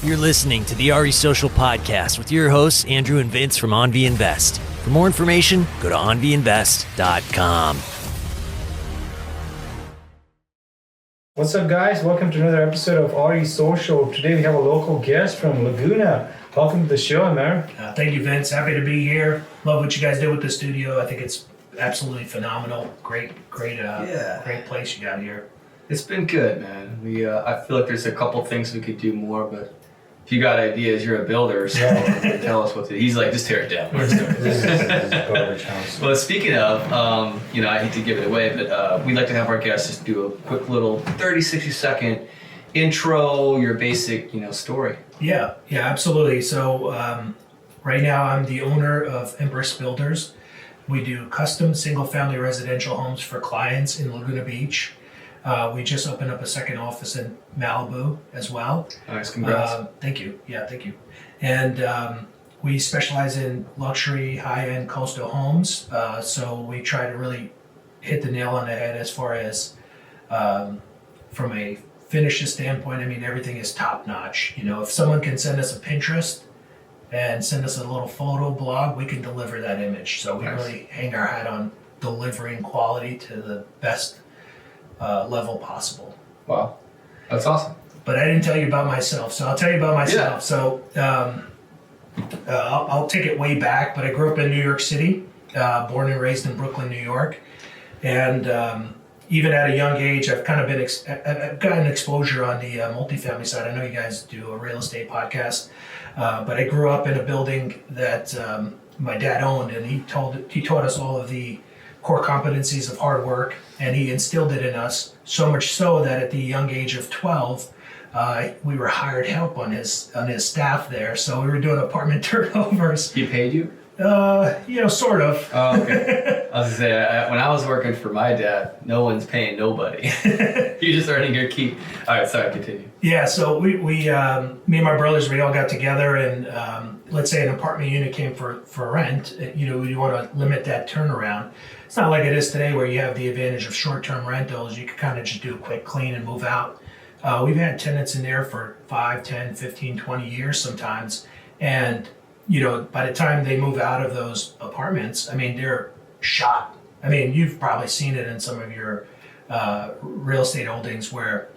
You're listening to the RE Social Podcast with your hosts, Andrew and Vince from AnVi Invest. For more information, go to AnViInvest.com. What's up, guys? Welcome to another episode of RE Social. Today we have a local guest from Laguna. Welcome to the show, Imer. Thank you, Vince. Happy to be here. Love what you guys did with the studio. I think it's absolutely phenomenal. Great place you got here. It's been good, man. I feel like there's a couple things we could do more, but if you got ideas, you're a builder, so tell us what to do. He's like, just tear it down. This is garbage house. Well, speaking of, I hate to give it away, but we'd like to have our guests just do a quick little 30, 60-second intro, your basic, story. Yeah, absolutely. So right now I'm the owner of Empress Builders. We do custom single-family residential homes for clients in Laguna Beach. We just opened up a second office in Malibu as well. Nice, congrats. Thank you. Yeah, thank you. And we specialize in luxury, high-end coastal homes. So we try to really hit the nail on the head as far as from a finishes standpoint. I mean, everything is top-notch. If someone can send us a Pinterest and send us a little photo blog, we can deliver that image. So we really hang our hat on delivering quality to the best level possible. Wow, that's awesome. But I didn't tell you about myself, so I'll tell you about myself. Yeah. So I'll take it way back, but I grew up in New York City, born and raised in Brooklyn, New York. And even at a young age, I've kind of been, I've gotten exposure on the multifamily side. I know you guys do a real estate podcast, but I grew up in a building that my dad owned, and he taught us all of the core competencies of hard work, and he instilled it in us, so much so that at the young age of 12, we were hired help on his staff there. So we were doing apartment turnovers. He paid you? Sort of. Oh, okay. I was gonna say, when I was working for my dad, no one's paying nobody. You're just earning your keep. All right, sorry, continue. Yeah, so we me and my brothers, we all got together, and let's say an apartment unit came for rent. You want to limit that turnaround. It's not like it is today where you have the advantage of short-term rentals. You can kind of just do a quick clean and move out. We've had tenants in there for 5, 10, 15, 20 years sometimes. And, by the time they move out of those apartments, I mean, they're shot. I mean, you've probably seen it in some of your real estate holdings where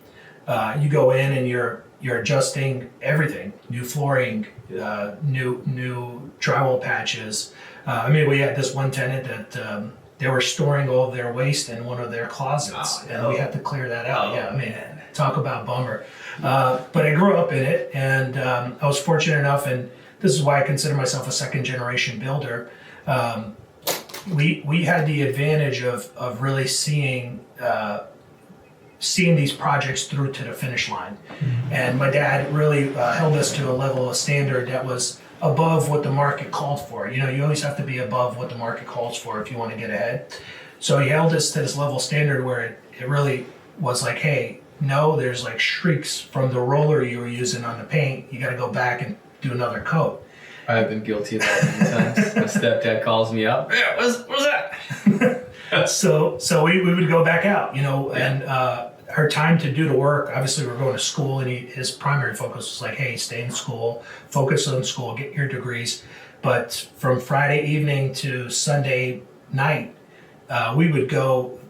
you go in and you're adjusting everything, new flooring, new drywall patches. We had this one tenant that they were storing all of their waste in one of their closets, and we had to clear that out. Talk about bummer. But I grew up in it, and I was fortunate enough, and this is why I consider myself a second-generation builder. We had the advantage of really seeing these projects through to the finish line. Mm-hmm. And my dad really held us to a level of standard that was above what the market called for. You always have to be above what the market calls for if you want to get ahead. So he held us to this level standard where it really was like, hey, no, there's like streaks from the roller you were using on the paint. You got to go back and do another coat. I've been guilty of that many times. My stepdad calls me up. Yeah, what's that? So we would go back out, and her time to do the work, obviously we're going to school, and his primary focus was like, hey, stay in school, focus on school, get your degrees. But from Friday evening to Sunday night, we would go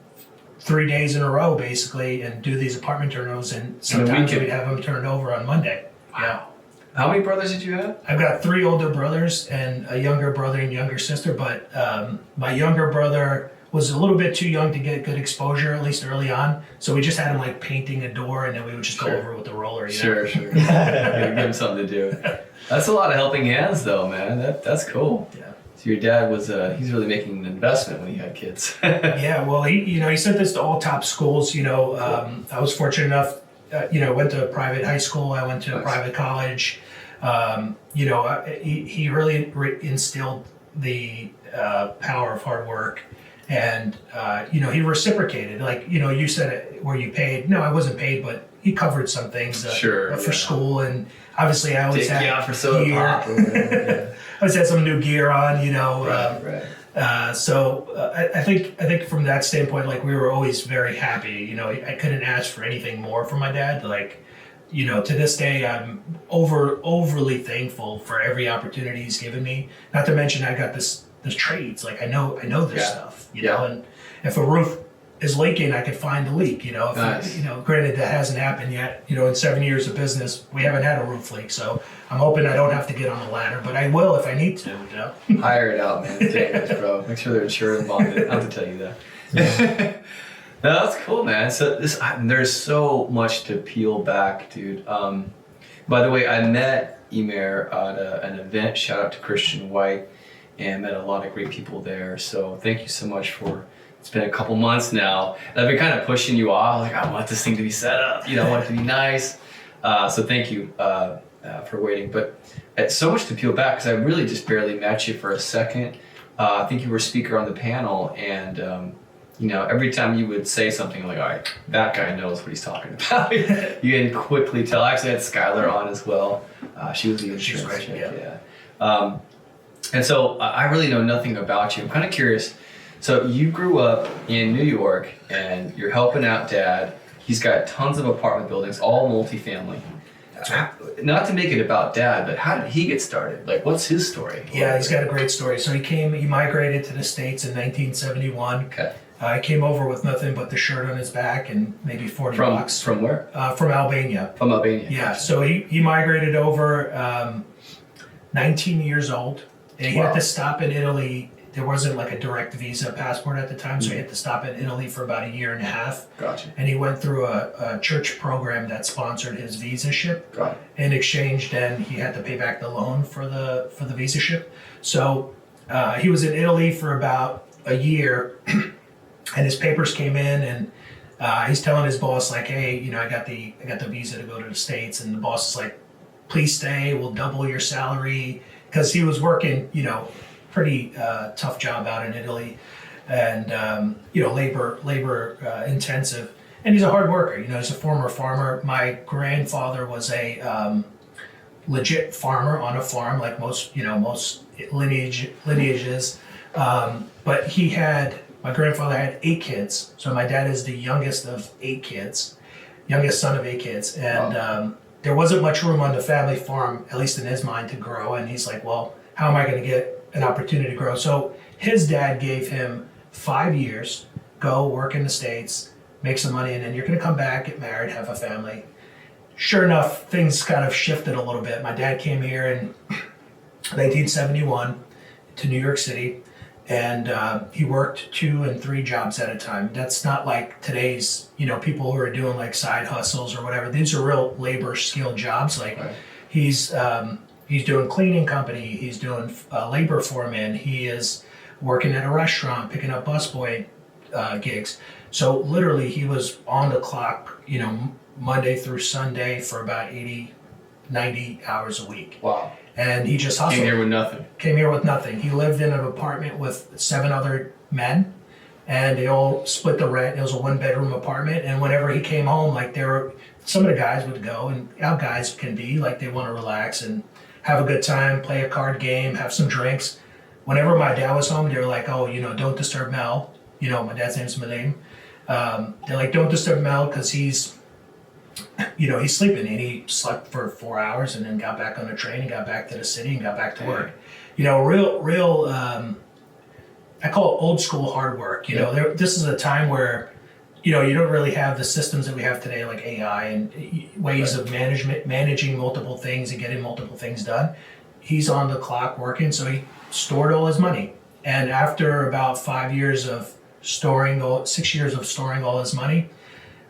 3 days in a row basically and do these apartment turnovers, and sometimes we'd have them turned over on Monday. Yeah. How many brothers did you have? I've got 3 older brothers and a younger brother and younger sister, but my younger brother was a little bit too young to get good exposure, at least early on. So we just had him like painting a door, and then we would just go over with the roller. Sure. Give him something to do. That's a lot of helping hands, though, man. That's cool. Yeah. So your dad was he's really making an investment when he had kids. Yeah. Well, he sent us to all top schools. I was fortunate enough. I went to a private high school. I went to a private college. He really instilled the power of hard work. And, he reciprocated. Like, you said, were you paid? No, I wasn't paid, but he covered some things for school. And obviously I always had gear. I always had some new gear on, Right. So I think from that standpoint, like, we were always very happy. I couldn't ask for anything more from my dad. Like, To this day, I'm overly thankful for every opportunity he's given me. Not to mention, I got this trades. Like I know this stuff. And if a roof is leaking, I could find the leak. Nice. Granted that hasn't happened yet. In 7 years of business, we haven't had a roof leak. So I'm hoping I don't have to get on the ladder, but I will if I need to. Hire it out, man. Take this, bro. Make sure they're insured and bonded. I have to tell you that. No, that's cool, man. So there's so much to peel back, dude. By the way, I met Imer at an event. Shout out to Christian White, and met a lot of great people there. So thank you so much for. It's been a couple months now. And I've been kind of pushing you off. Like I want this thing to be set up. I want it to be nice. So thank you for waiting. But it's so much to peel back because I really just barely met you for a second. I think you were a speaker on the panel, and every time you would say something like, all right, that guy knows what he's talking about. You can quickly tell. I actually had Skylar on as well. She was the insurance chick, yeah. And so I really know nothing about you. I'm kind of curious. So you grew up in New York and you're helping out Dad. He's got tons of apartment buildings, all multifamily. That's right. Not to make it about Dad, but how did he get started? Like, what's his story? Yeah, he's got a great story. So he migrated to the States in 1971. Okay. He came over with nothing but the shirt on his back and maybe 40 bucks. From where? From Albania. From Albania. Yeah, so he migrated over 19 years old. And he had to stop in Italy. There wasn't like a direct visa passport at the time, so he had to stop in Italy for about a year and a half. Gotcha. And he went through a church program that sponsored his visa ship. Got it. In exchange, then he had to pay back the loan for the visa ship. So he was in Italy for about a year, and his papers came in, and he's telling his boss like, "Hey, I got the visa to go to the States," and the boss is like, "Please stay. We'll double your salary," because he was working, pretty tough job out in Italy, and labor intensive. And he's a hard worker. He's a former farmer. My grandfather was a legit farmer on a farm, like most lineages. But my grandfather had 8 kids. So my dad is the youngest of 8 kids, youngest son of 8 kids, and there wasn't much room on the family farm, at least in his mind, to grow. And he's like, well, how am I going to get an opportunity to grow? So his dad gave him 5 years, go work in the States, make some money, and then you're going to come back, get married, have a family. Sure enough, things kind of shifted a little bit. My dad came here in 1971 to New York City, and he worked 2 and 3 jobs at a time. That's not like today's, people who are doing like side hustles or whatever. These are real labor skilled jobs. Like right. He's doing cleaning company. He's doing labor foreman. He is working at a restaurant, picking up busboy gigs. So literally he was on the clock, Monday through Sunday for about 80, 90 hours a week. Wow. And he just hustled. Came here with nothing. He lived in an apartment with 7 other men, and they all split the rent. It was a 1-bedroom apartment. And whenever he came home, like some of the guys would go, and how guys can be, like they want to relax and have a good time, play a card game, have some drinks. Whenever my dad was home, they were like, oh, don't disturb Mel. My dad's name's Malim. They're like, don't disturb Mel because he's sleeping. And he slept for 4 hours and then got back on the train and got back to the city and got back to work. Real, I call it old school hard work. This is a time where, you don't really have the systems that we have today, like AI and ways of managing multiple things and getting multiple things done. He's on the clock working, so he stored all his money. And after about 6 years of storing all his money,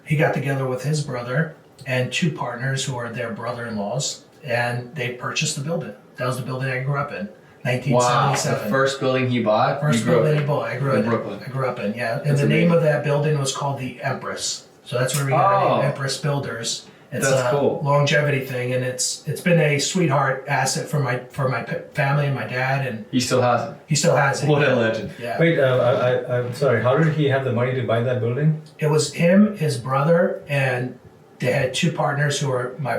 he got together with his brother and 2 partners who are their brother-in-laws, and they purchased the building. That was the building I grew up in. 1977. Wow, the first building he bought? First building he bought. I grew up in Brooklyn. I grew up in, yeah. And That's the amazing. name of that building was called the Empress. So that's where we got our name, Empress Builders. It's That's a cool. longevity thing, and it's been a sweetheart asset for my family and my dad, and He still has it. he still has it. What a legend. Yeah. Wait, I'm sorry. How did he have the money to buy that building? It was him, his brother, and they had 2 partners who were my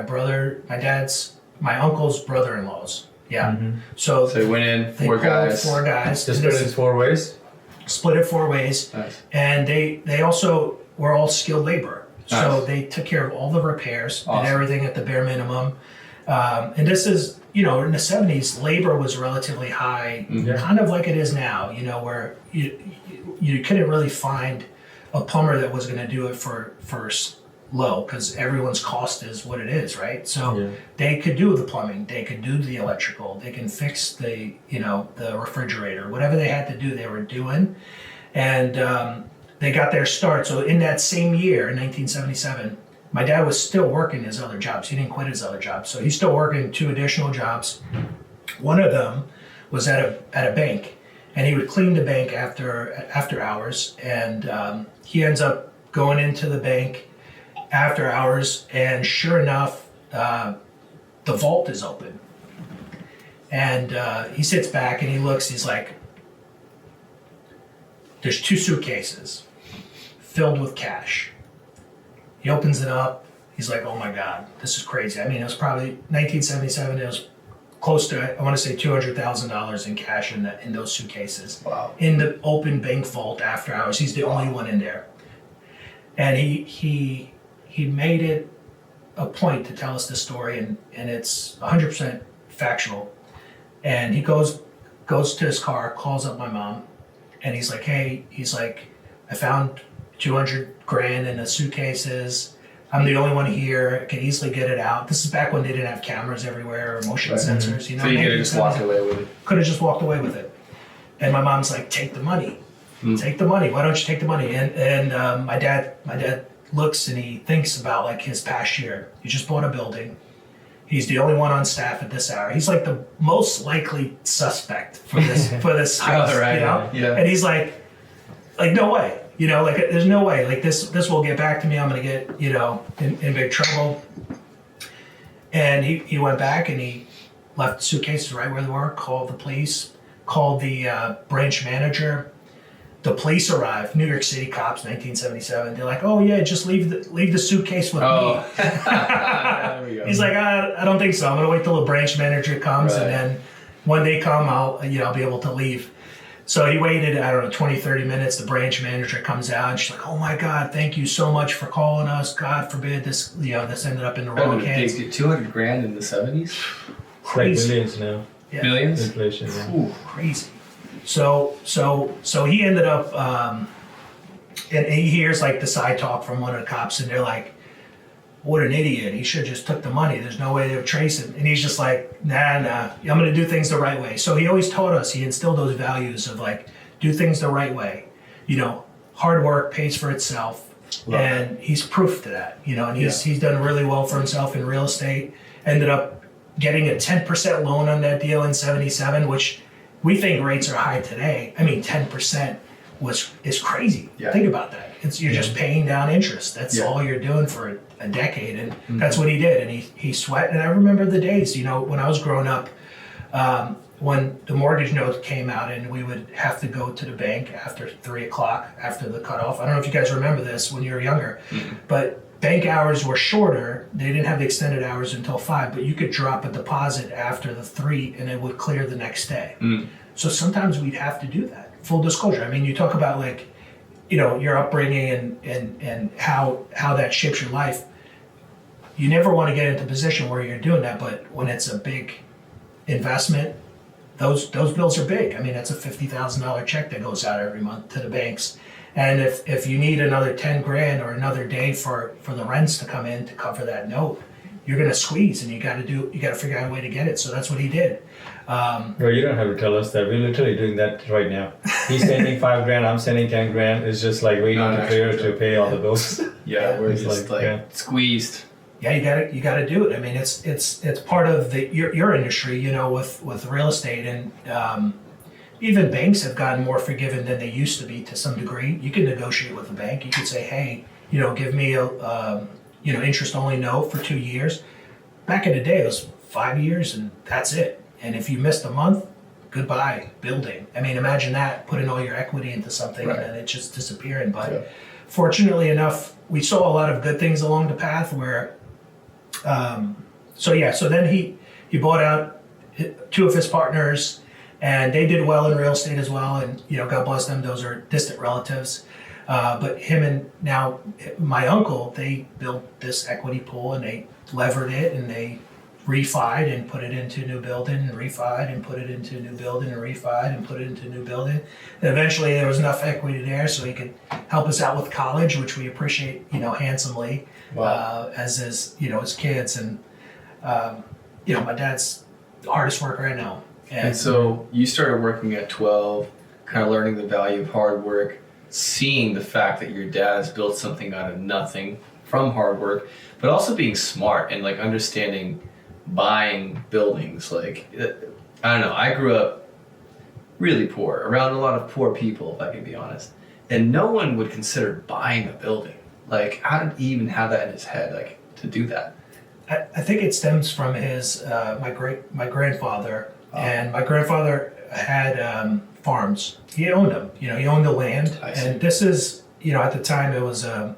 uncle's brother-in-laws. Yeah. Mm-hmm. So So he went in, they 4 pulled guys. 4 guys. Just split it 4 ways? Split it 4 ways. Nice. And they also were all skilled labor. So they took care of all the repairs, did everything at the bare minimum. And this is, in the 70s, labor was relatively high, kind of like it is now, where you couldn't really find a plumber that was going to do it for low, because everyone's cost is what it is, right? So they could do the plumbing, they could do the electrical, they can fix the refrigerator, whatever they had to do, they were doing. And they got their start. So in that same year, in 1977, my dad was still working his other jobs. He didn't quit his other jobs. So he's still working 2 additional jobs. One of them was at a bank, and he would clean the bank after hours. And he ends up going into the bank after hours, and sure enough, the vault is open. And he sits back and he looks, he's like, there's 2 suitcases filled with cash. He opens it up. He's like, oh my God, this is crazy. I mean, it was probably 1977. It was close to, I want to say $200,000 in cash in those suitcases. Wow. In the open bank vault after hours. He's the only one in there. And he made it a point to tell us this story, and it's 100% factual. And he goes to his car, calls up my mom, and he's like, hey, I found $200,000 in the suitcases. I'm the only one here. I can easily get it out. This is back when they didn't have cameras everywhere or motion sensors. So you could have just walked away with it. Could have just walked away with it. And my mom's like, take the money. Take the money. Why don't you take the money? And my dad looks and he thinks about like his past year. He just bought a building. He's the only one on staff at this hour. He's like the most likely suspect for this house, right, Yeah. And he's like no way, like there's no way, like this will get back to me. I'm gonna get in big trouble. And he went back and he left the suitcases right where they were. Called the police. Called the branch manager. The police arrived, New York City cops, 1977. They're like, oh yeah, just leave the suitcase with me. There we go. He's like, I don't think so. I'm gonna wait till the branch manager comes, and then when they come, I'll be able to leave. So he waited, 20, 30 minutes. The branch manager comes out, and she's like, oh my God, thank you so much for calling us. God forbid this ended up in the wrong hands. $200,000 in the 70s? Crazy. Like millions now. Yeah. Millions? Inflation, yeah. Ooh, crazy. So he ended up, and he hears like the side talk from one of the cops, and they're like, what an idiot. He should have just took the money. There's no way they would trace it. And he's just like, nah, I'm going to do things the right way. So he always taught us, he instilled those values of like, do things the right way. Hard work pays for itself. And he's proof to that, and he's done really well for himself in real estate. Ended up getting a 10% loan on that deal in 77, which we think rates are high today. I mean, 10% is crazy. Yeah. Think about that. You're just paying down interest. That's all you're doing for a decade, and that's what he did. And he sweat. And I remember the days, when I was growing up, when the mortgage note came out, and we would have to go to the bank after 3 o'clock after the cutoff. I don't know if you guys remember this when you were younger, but bank hours were shorter. They didn't have the extended hours until 5, but you could drop a deposit after the 3 and it would clear the next day. So sometimes we'd have to do that. Full disclosure. I mean, you talk about like, your upbringing and how that shapes your life. You never want to get into a position where you're doing that, but when it's a big investment, those bills are big. I mean, that's a $50,000 check that goes out every month to the banks. And if you need another $10,000 or another day for the rents to come in to cover that note, you're gonna squeeze, and you gotta figure out a way to get it. So that's what he did. Bro, you don't have to tell us that. We're literally doing that right now. He's sending $5,000, I'm sending $10,000. It's just like waiting to clear to pay all the bills. We're just squeezed. Yeah, you gotta do it. I mean, it's part of your industry, with real estate, and even banks have gotten more forgiving than they used to be to some degree. You can negotiate with the bank. You could say, hey, give me a interest only note for 2 years. Back in the day, it was 5 years and that's it. And if you missed a month, goodbye building. I mean, imagine that, putting all your equity into something and then it just disappearing. But fortunately enough, we saw a lot of good things along the path where, so then he bought out 2 of his partners, and they did well in real estate as well. And, God bless them, those are distant relatives. But him and now my uncle, they built this equity pool and they levered it and they refied and put it into a new building and refied and put it into a new building and refied and put it into a new building. And eventually there was enough equity there so he could help us out with college, which we appreciate, handsomely. Wow. As his kids. And, my dad's the hardest worker I know. And so you started working at 12, kind of learning the value of hard work, seeing the fact that your dad has built something out of nothing from hard work, but also being smart and like understanding buying buildings. Like, I don't know, I grew up really poor, around a lot of poor people, if I can be honest. And no one would consider buying a building. Like, how did he even have that in his head, like, to do that? I think it stems from his my grandfather, and my grandfather had farms. He owned them. He owned the land, and this is at the time it was a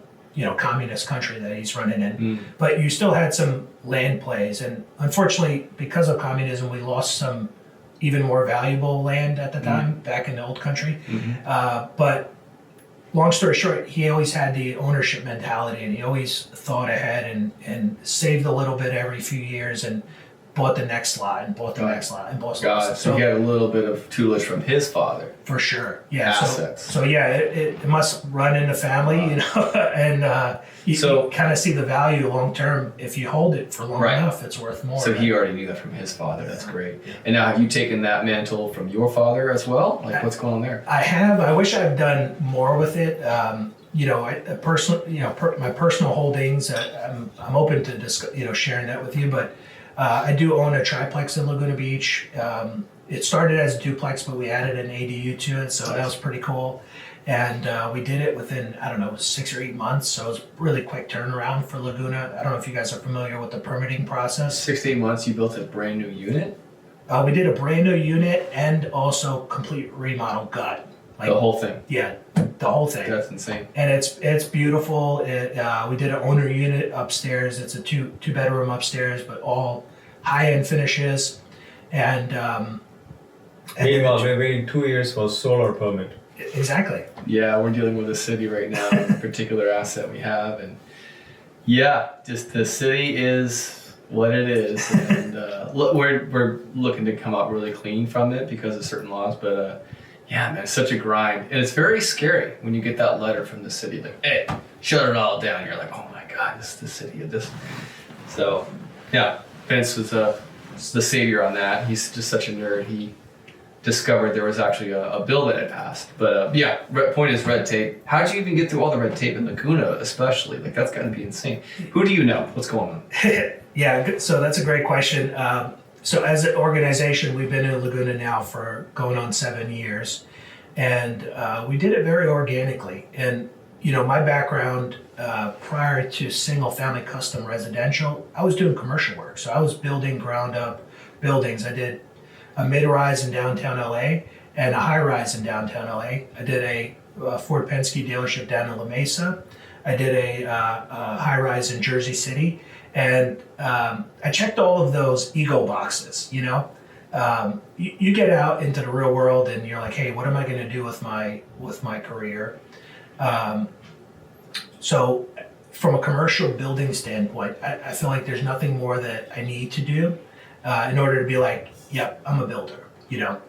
communist country that he's running in, but you still had some land plays, and unfortunately because of communism we lost some even more valuable land at the time back in the old country. But long story short, he always had the ownership mentality, and he always thought ahead and saved a little bit every few years and bought the next lot and bought the next lot and bought the next lot. So he had a little bit of tutelage from his father. For sure, yeah. Assets. So it must run in the family, and you kind of see the value long term. If you hold it for long enough, it's worth more. So he already knew that from his father. That's great. And now have you taken that mantle from your father as well? Like, what's going on there? I have. I wish I've done more with it. My personal holdings. I'm open to sharing that with you, but I do own a triplex in Laguna Beach. It started as a duplex, but we added an ADU to it, so that was pretty cool. And we did it within, 6 or 8 months, so it was a really quick turnaround for Laguna. I don't know if you guys are familiar with the permitting process. 6 to 8 months, you built a brand new unit? We did a brand new unit and also complete remodel gut. The whole thing? Yeah, the whole thing. That's insane. And it's beautiful. We did an owner unit upstairs. It's a two bedroom upstairs, but all high-end finishes. And meanwhile, we're waiting 2 years for solar permit. Exactly. Yeah, we're dealing with the city right now, a particular asset we have, and just the city is what it is, and we're looking to come out really clean from it because of certain laws, but man, it's such a grind, and it's very scary when you get that letter from the city, like, hey, shut it all down. You're like, oh my God, this is the city of this. So, yeah, Vince was the savior on that. He's just such a nerd. He discovered there was actually a bill that had passed. But point is red tape. How did you even get through all the red tape in Laguna, especially? Like, that's got to be insane. Who do you know? What's going on? Yeah, so that's a great question. So as an organization, we've been in Laguna now for going on 7 years. And we did it very organically. And, my background prior to single family custom residential, I was doing commercial work. So I was building ground up buildings. I did a mid-rise in downtown LA and a high-rise in downtown LA. I did a Ford Penske dealership down in La Mesa. I did a high-rise in Jersey City. And I checked all of those ego boxes, You get out into the real world and you're like, hey, what am I going to do with my career? So from a commercial building standpoint, I feel like there's nothing more that I need to do in order to be like, yep, I'm a builder,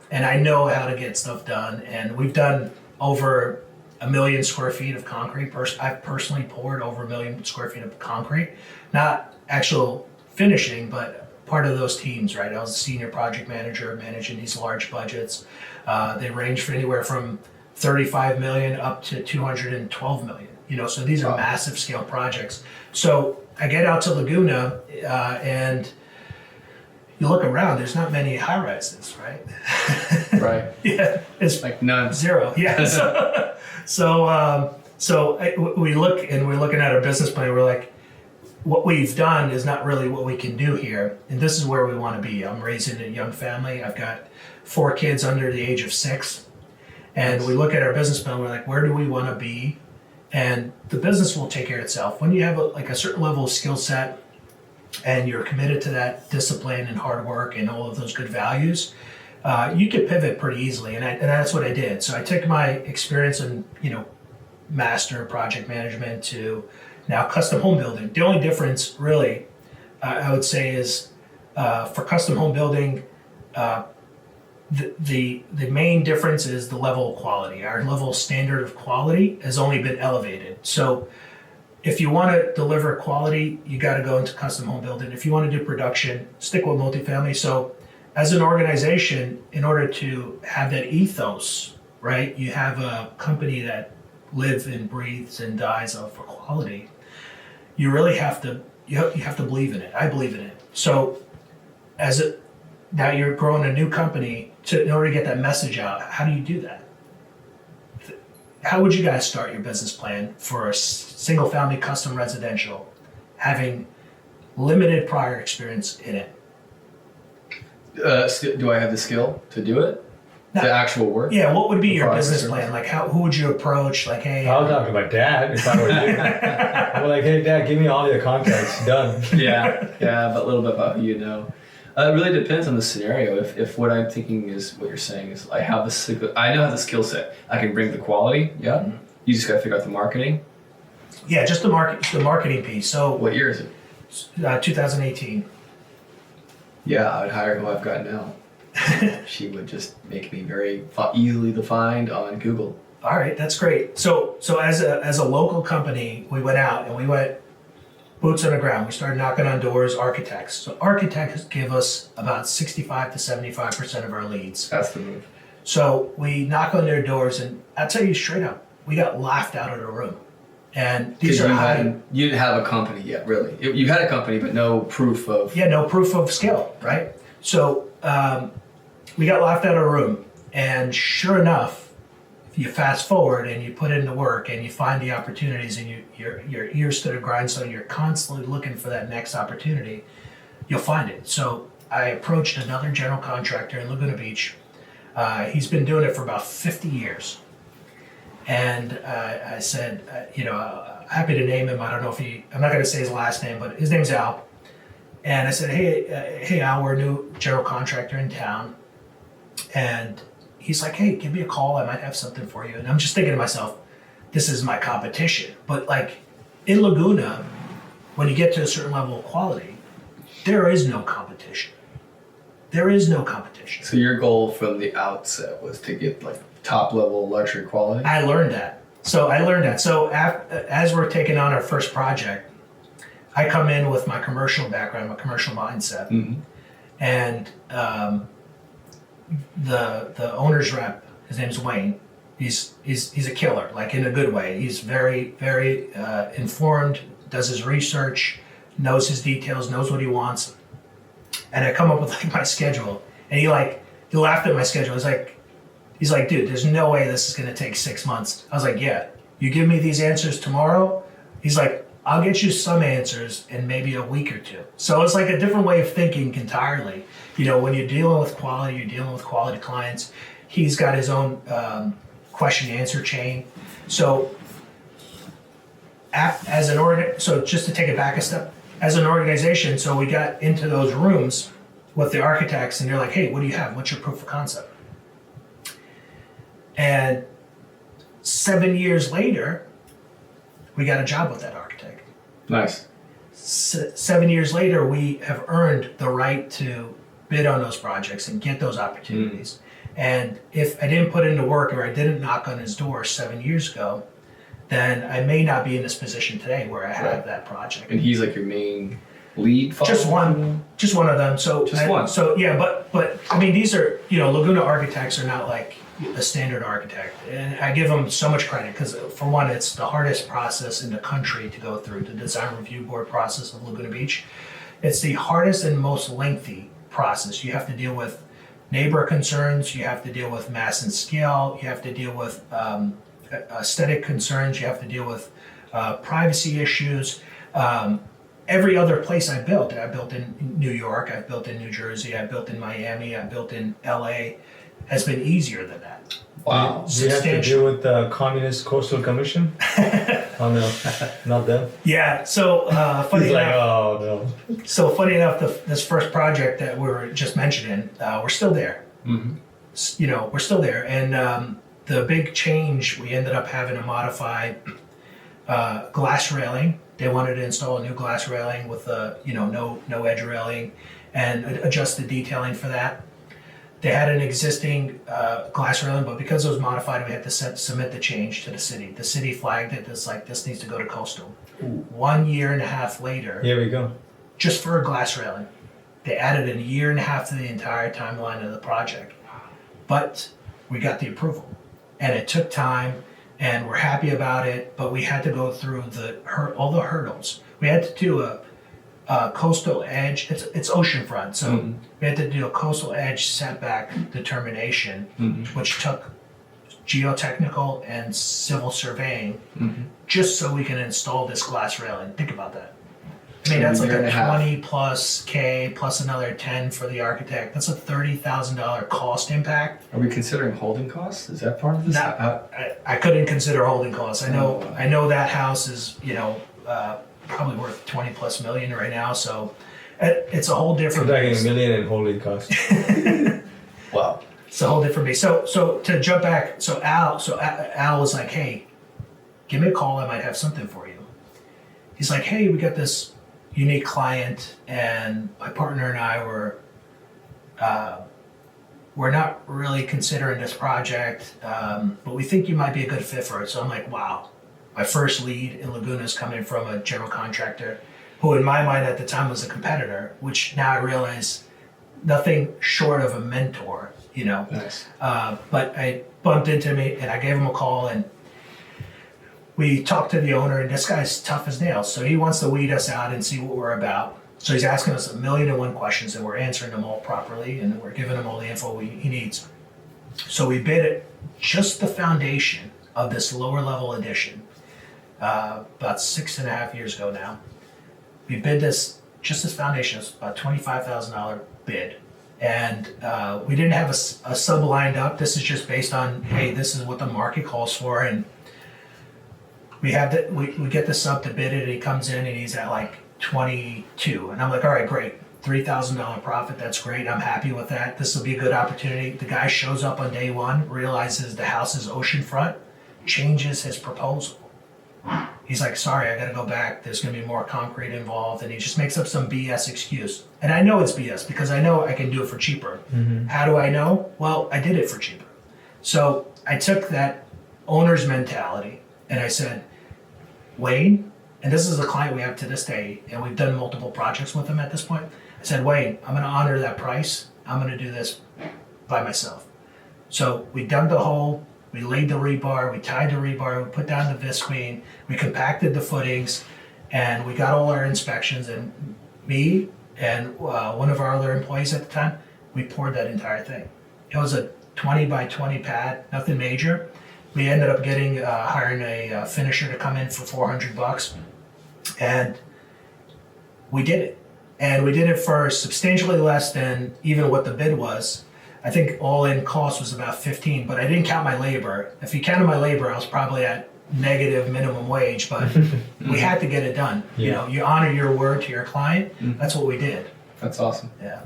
and I know how to get stuff done. And we've done over 1 million square feet of concrete. I've personally poured over 1 million square feet of concrete, not actual finishing, but part of those teams, right? I was a senior project manager managing these large budgets. They range from anywhere from 35 million up to 212 million, so these are massive scale projects. So I get out to Laguna and you look around, there's not many high rises, right? Right. Yeah. It's like none. Zero. Yeah. So we look and we're looking at our business plan. We're like, what we've done is not really what we can do here. And this is where we want to be. I'm raising a young family. I've got 4 kids under the age of 6. And we look at our business plan. We're like, where do we want to be? And the business will take care of itself. When you have a certain level of skill set, and you're committed to that discipline and hard work and all of those good values, you can pivot pretty easily. And that's what I did. So I took my experience in, master project management to now custom home building. The only difference really, I would say, is for custom home building, the main difference is the level of quality. Our level standard of quality has only been elevated. So if you want to deliver quality, you got to go into custom home building. If you want to do production, stick with multifamily. So as an organization, in order to have that ethos, right, you have a company that lives and breathes and dies for quality. You really have to believe in it. I believe in it. So now you're growing a new company, in order to get that message out, how do you do that? How would you guys start your business plan for a single family custom residential, having limited prior experience in it? Do I have the skill to do it? No. The actual work? Yeah, what would be your business plan? Like, who would you approach? Like, hey, I'll talk to my dad if I were you. I'm like, hey, Dad, give me all your contacts. Done. Yeah, but a little bit about who you know. It really depends on the scenario. If what I'm thinking is what you're saying is I know the skill set. I can bring the quality. Yeah. Mm-hmm. You just got to figure out the marketing. Yeah, just the marketing piece. So what year is it? 2018. Yeah, I would hire who I've got now. She would just make me very easily defined on Google. All right, that's great. So as a local company, we went out and we went boots on the ground. We started knocking on doors, architects. So architects give us about 65 to 75% of our leads. That's the move. So we knock on their doors, and I'll tell you straight up, we got laughed out of the room. And these are you didn't have a company yet, really. You had a company, but no proof of... Yeah, no proof of skill, right? So we got laughed out of the room. And sure enough, if you fast forward and you put in the work and you find the opportunities and your ears to the grindstone, you're constantly looking for that next opportunity, you'll find it. So I approached another general contractor in Laguna Beach. He's been doing it for about 50 years. And I said, happy to name him. I don't know if I'm not going to say his last name, but his name's Al. And I said, hey, Al, we're a new general contractor in town. And he's like, hey, give me a call. I might have something for you. And I'm just thinking to myself, this is my competition. But like in Laguna, when you get to a certain level of quality, there is no competition. There is no competition. So your goal from the outset was to get like top level luxury quality? I learned that. So as we're taking on our first project, I come in with my commercial background, my commercial mindset. Mm-hmm. And the owner's rep, his name's Wayne, he's a killer, like in a good way. He's very, very informed, does his research, knows his details, knows what he wants. And I come up with like my schedule, and he laughed at my schedule. He's like, dude, there's no way this is gonna take 6 months. I was like, yeah, you give me these answers tomorrow. He's like, I'll get you some answers in maybe a week or two. So it's like a different way of thinking entirely. When you're dealing with quality, you're dealing with quality clients. He's got his own question answer chain. So so just to take it back a step, as an organization, so we got into those rooms with the architects, and they're like, hey, what do you have? What's your proof of concept? And 7 years later, we got a job with that architect. Nice. 7 years later, we have earned the right to bid on those projects and get those opportunities. And if I didn't put in the work or I didn't knock on his door 7 years ago, then I may not be in this position today where I have that project. And he's like your main lead? Just one of them. So just one. So yeah, but I mean, these are, Laguna architects are not like a standard architect. And I give them so much credit because for one, it's the hardest process in the country to go through, the design review board process of Laguna Beach. It's the hardest and most lengthy process. You have to deal with neighbor concerns, you have to deal with mass and scale, you have to deal with aesthetic concerns, you have to deal with privacy issues. Every other place I built in New York, I've built in New Jersey, I've built in Miami, I've built in LA, has been easier than that. Wow. Do you have to deal with the Communist Coastal Commission? Oh no, not them. Yeah, so funny He's enough. Like, oh no. So funny enough, this first project that we were just mentioning, we're still there. Mm-hmm. We're still there, and the big change, we ended up having to modify glass railing. They wanted to install a new glass railing with no edge railing and adjust the detailing for that. They had an existing glass railing, but because it was modified, we had to submit the change to the city. The city flagged it as like, this needs to go to coastal. Ooh. 1.5 years later, Here we go. just for a glass railing, they added a 1.5 years to the entire timeline of the project. But we got the approval, and it took time, and we're happy about it, but we had to go through all the hurdles. We had to do a coastal edge, it's oceanfront, so we had to do a coastal edge setback determination, which took geotechnical and civil surveying, just so we can install this glass railing. Think about that. I mean, that's like a 20 plus K plus another 10 for the architect. That's a $30,000 cost impact. Are we considering holding costs? Is that part of this? I couldn't consider holding costs. I know that house is, probably worth 20 plus million right now. So it's a whole different. We're talking $1 million in holding costs. Wow. It's a whole different beast. So to jump back, Al was like, hey, give me a call. I might have something for you. He's like, hey, we got this unique client, and my partner and I we're not really considering this project, but we think you might be a good fit for it. So I'm like, wow. My first lead in Laguna is coming from a general contractor who in my mind at the time was a competitor, which now I realize nothing short of a mentor, Nice. But I bumped into me and I gave him a call, and we talked to the owner, and this guy's tough as nails. So he wants to weed us out and see what we're about. So he's asking us 1,000,001 questions, and we're answering them all properly, and we're giving him all the info he needs. So we bid it, just the foundation of this lower level addition, about 6.5 years ago now. We bid this, just this foundation, it's about $25,000 bid. And we didn't have a sub lined up. This is just based on, hey, this is what the market calls for. And we get the sub to bid it, and he comes in and he's at like 22. And I'm like, all right, great. $3,000 profit, that's great. I'm happy with that. This will be a good opportunity. The guy shows up on day one, realizes the house is oceanfront, changes his proposal. He's like, sorry, I gotta go back. There's gonna be more concrete involved. And he just makes up some BS excuse. And I know it's BS because I know I can do it for cheaper. How do I know? Well, I did it for cheaper. So I took that owner's mentality and I said, Wayne, and this is a client we have to this day, and we've done multiple projects with him at this point. I said, Wayne, I'm gonna honor that price. I'm gonna do this by myself. So we dug the hole, we laid the rebar, we tied the rebar, we put down the visqueen, we compacted the footings, and we got all our inspections, and me and one of our other employees at the time, we poured that entire thing. It was a 20 by 20 pad, nothing major. We ended up hiring a finisher to come in for $400, and we did it. And we did it for substantially less than even what the bid was. I think all in cost was about 15, but I didn't count my labor. If you counted my labor, I was probably at negative minimum wage, but we had to get it done. Yeah. You honor your word to your client. That's what we did. That's awesome. Yeah.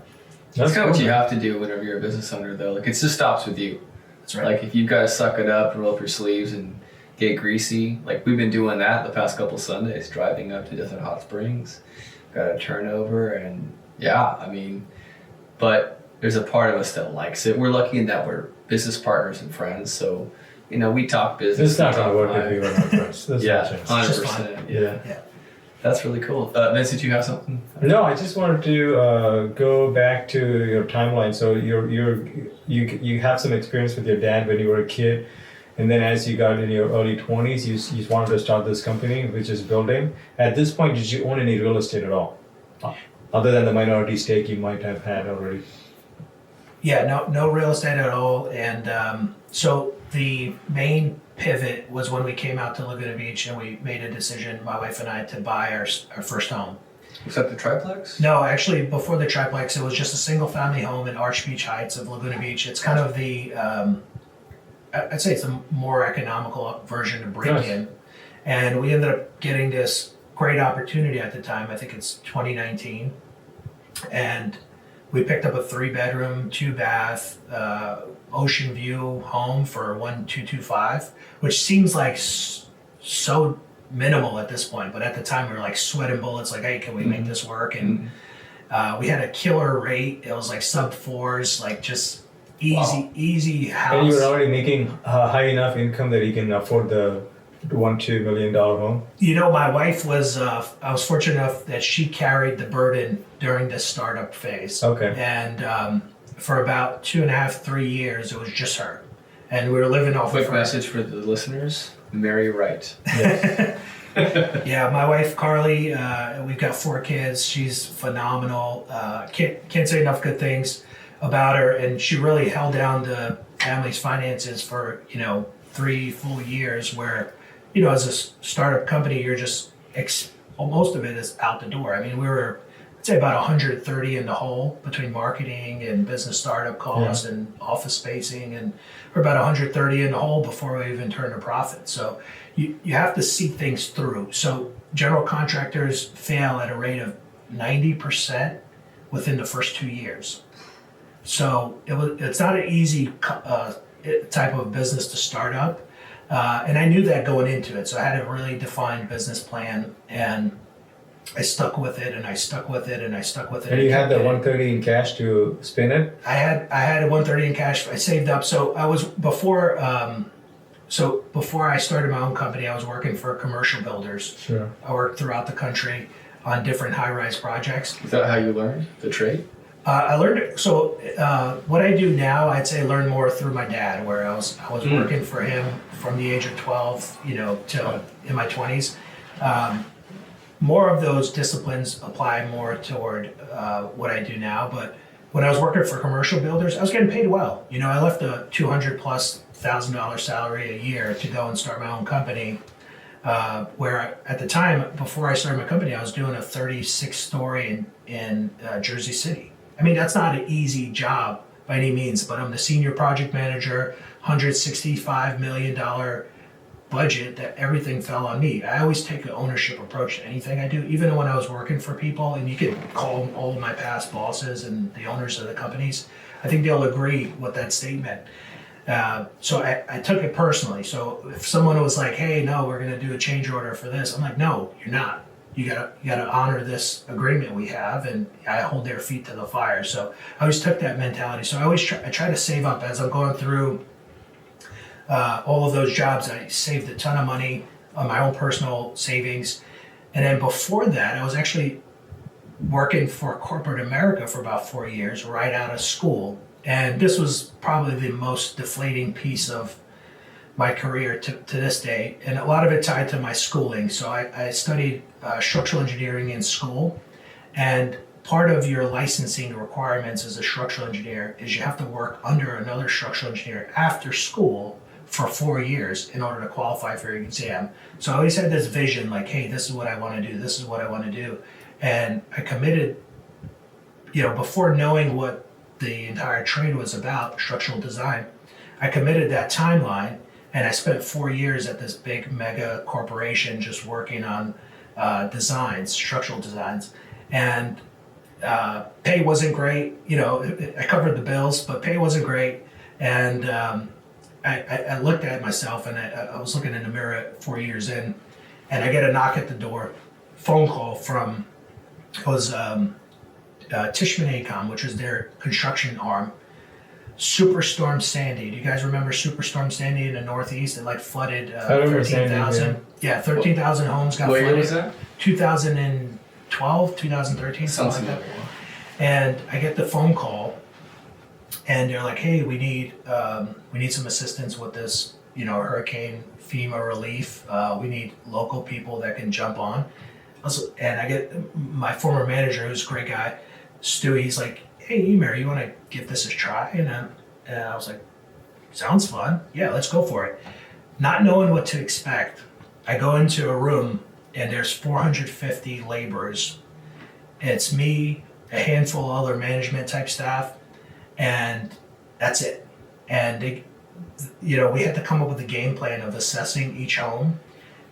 That's kind of what you have to do whenever you're a business owner, though. Like, it just stops with you. That's right. Like, if you've got to suck it up, roll up your sleeves, and get greasy. Like, we've been doing that the past couple Sundays, driving up to different hot springs. Got a turnover, and but there's a part of us that likes it. We're lucky in that we're business partners and friends, so we talk business. It's not going to work if we were not friends. There's no chance. 100%. Yeah. That's really cool. Vincent, you have something? No, I just wanted to go back to your timeline. So you have some experience with your dad when you were a kid, and then as you got in your early 20s, you wanted to start this company, which is building. At this point, did you own any real estate at all, other than the minority stake you might have had already? Yeah, no real estate at all. And so the main pivot was when we came out to Laguna Beach and we made a decision, my wife and I, to buy our first home. Was that the triplex? No, actually, before the triplex, it was just a single family home in Arch Beach Heights of Laguna Beach. It's kind of the, I'd say it's a more economical version to break in. And we ended up getting this great opportunity at the time. I think it's 2019. And we picked up a 3-bedroom, 2-bath, ocean view home for 1,225, which seems like so minimal at this point. But at the time, we were like sweating bullets, like, hey, can we make this work? And we had a killer rate. It was like sub 4s, like just easy house. And you were already making high enough income that you can afford the $1-2 million home? My wife was, I was fortunate enough that she carried the burden during this startup phase. Okay. And for about 2.5, 3 years, it was just her. And we were living off Quick message for the listeners, marry right. Yes. Yeah, my wife, Carly, we've got 4 kids. She's phenomenal. Can't say enough good things about her. And she really held down the family's finances for, 3 full years where, as a startup company, you're just, most of it is out the door. I mean, we were, I'd say about 130 in the hole between marketing and business startup costs and office spacing. And we're about 130 in the hole before we even turned a profit. So you have to see things through. So general contractors fail at a rate of 90% within the first 2 years. So it's not an easy type of business to start up. And I knew that going into it. So I had a really defined business plan, and I stuck with it, and I stuck with it, and I stuck with it. And you had the 130 in cash to spin it? I had a 130 in cash. I saved up. So I was before I started my own company, I was working for commercial builders. Sure. I worked throughout the country on different high-rise projects. Is that how you learned the trade? I learned it. So what I do now, I'd say learn more through my dad, where I was working for him from the age of 12, till in my 20s. More of those disciplines apply more toward what I do now. But when I was working for commercial builders, I was getting paid well. I left a $200,000+ salary a year to go and start my own company. Where at the time, before I started my company, I was doing a 36-story in Jersey City. I mean, that's not an easy job by any means, but I'm the senior project manager, $165 million budget, that everything fell on me. I always take an ownership approach to anything I do, even when I was working for people, and you can call all of my past bosses and the owners of the companies. I think they'll agree with that statement. So I took it personally. So if someone was like, hey, no, we're going to do a change order for this, I'm like, no, you're not. You gotta honor this agreement we have, and I hold their feet to the fire. So I always took that mentality. So I try to save up as I'm going through all of those jobs. I saved a ton of money on my own personal savings, and then before that, I was actually working for corporate America for about 4 years, right out of school. And this was probably the most deflating piece of my career to this day, and a lot of it tied to my schooling. So I studied structural engineering in school, and part of your licensing requirements as a structural engineer is you have to work under another structural engineer after school for 4 years in order to qualify for your exam. So I always had this vision, like, hey, this is what I want to do, this is what I want to do. And I committed, before knowing what the entire trade was about, structural design, I committed that timeline. And I spent 4 years at this big mega corporation just working on designs, structural designs. And pay wasn't great. I covered the bills, but pay wasn't great. And I looked at myself, and I was looking in the mirror 4 years in, and I get a knock at the door, phone call from, it was Tishman AECOM, which is their construction arm. Superstorm Sandy. Do you guys remember Superstorm Sandy in the Northeast? It flooded 13,000. Yeah, 13,000 homes got flooded. What year was that? 2012, 2013, something like that. And I get the phone call, and they're like, "Hey, we need some assistance with this, hurricane FEMA relief. We need local people that can jump on." And I get my former manager, who's a great guy, Stu. He's like, "Hey, Imer, you want to give this a try?" And I was like, "Sounds fun. Yeah, let's go for it." Not knowing what to expect, I go into a room, and there's 450 laborers. It's me, a handful of other management type staff, and that's it. And we had to come up with a game plan of assessing each home.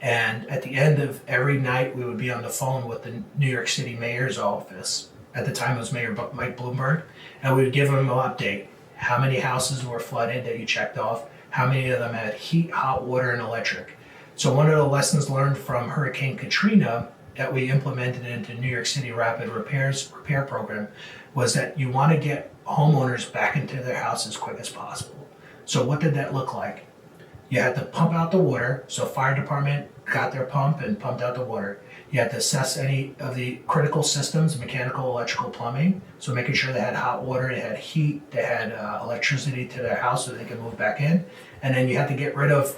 And at the end of every night, we would be on the phone with the New York City mayor's office. At the time, it was Mayor Mike Bloomberg, and we would give him an update. How many houses were flooded that you checked off? How many of them had heat, hot water, and electric? So one of the lessons learned from Hurricane Katrina that we implemented into New York City Rapid Repair Program was that you want to get homeowners back into their house as quick as possible. So what did that look like? You had to pump out the water. So fire department got their pump and pumped out the water. You had to assess any of the critical systems, mechanical, electrical, plumbing. So making sure they had hot water, they had heat, they had electricity to their house so they could move back in. And then you had to get rid of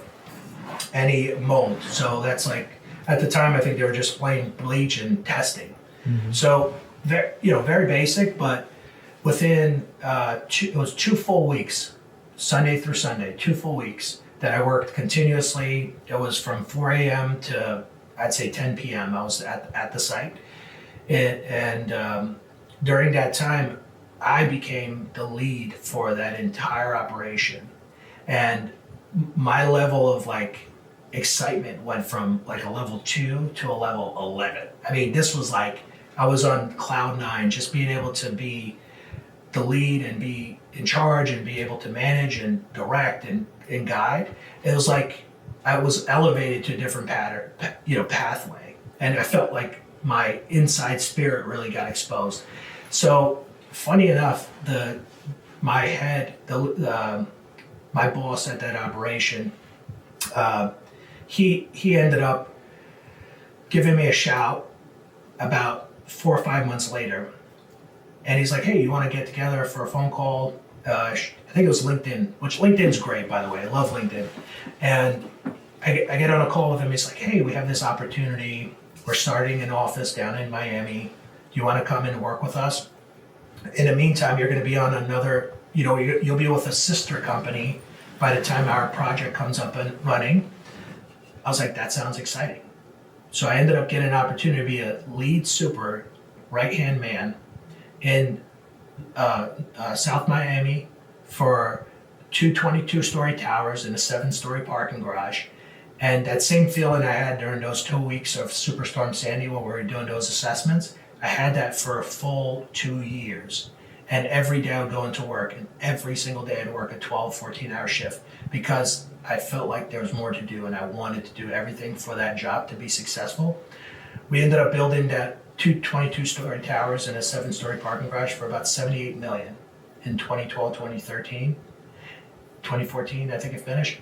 any mold. So that's like, at the time, I think they were just plain bleach and testing. So, very basic, but within, it was 2 full weeks, Sunday through Sunday, 2 full weeks that I worked continuously. It was from 4 a.m. to, I'd say 10 p.m. I was at the site. And during that time, I became the lead for that entire operation. And my level of excitement went from a level 2 to a level 11. I mean, this was I was on cloud 9, just being able to be the lead and be in charge and be able to manage and direct and guide. It was like I was elevated to a different pathway. And I felt like my inside spirit really got exposed. So funny enough, my boss at that operation, he ended up giving me a shout about 4 or 5 months later. And he's like, hey, you want to get together for a phone call? I think it was LinkedIn, which LinkedIn's great, by the way. I love LinkedIn. And I get on a call with him. He's like, hey, we have this opportunity. We're starting an office down in Miami. Do you want to come in and work with us? In the meantime, you're going to be on another, you'll be with a sister company by the time our project comes up and running. I was like, that sounds exciting. So I ended up getting an opportunity to be a lead super right-hand man in South Miami for 2 22-story towers and a 7-story parking garage. And that same feeling I had during those 2 weeks of Superstorm Sandy when we were doing those assessments, I had that for a full 2 years. And every day I would go into work, and every single day I'd work a 12, 14-hour shift because I felt like there was more to do and I wanted to do everything for that job to be successful. We ended up building that 2 22-story towers and a 7-story parking garage for about $78 million in 2012, 2013. 2014, I think it finished.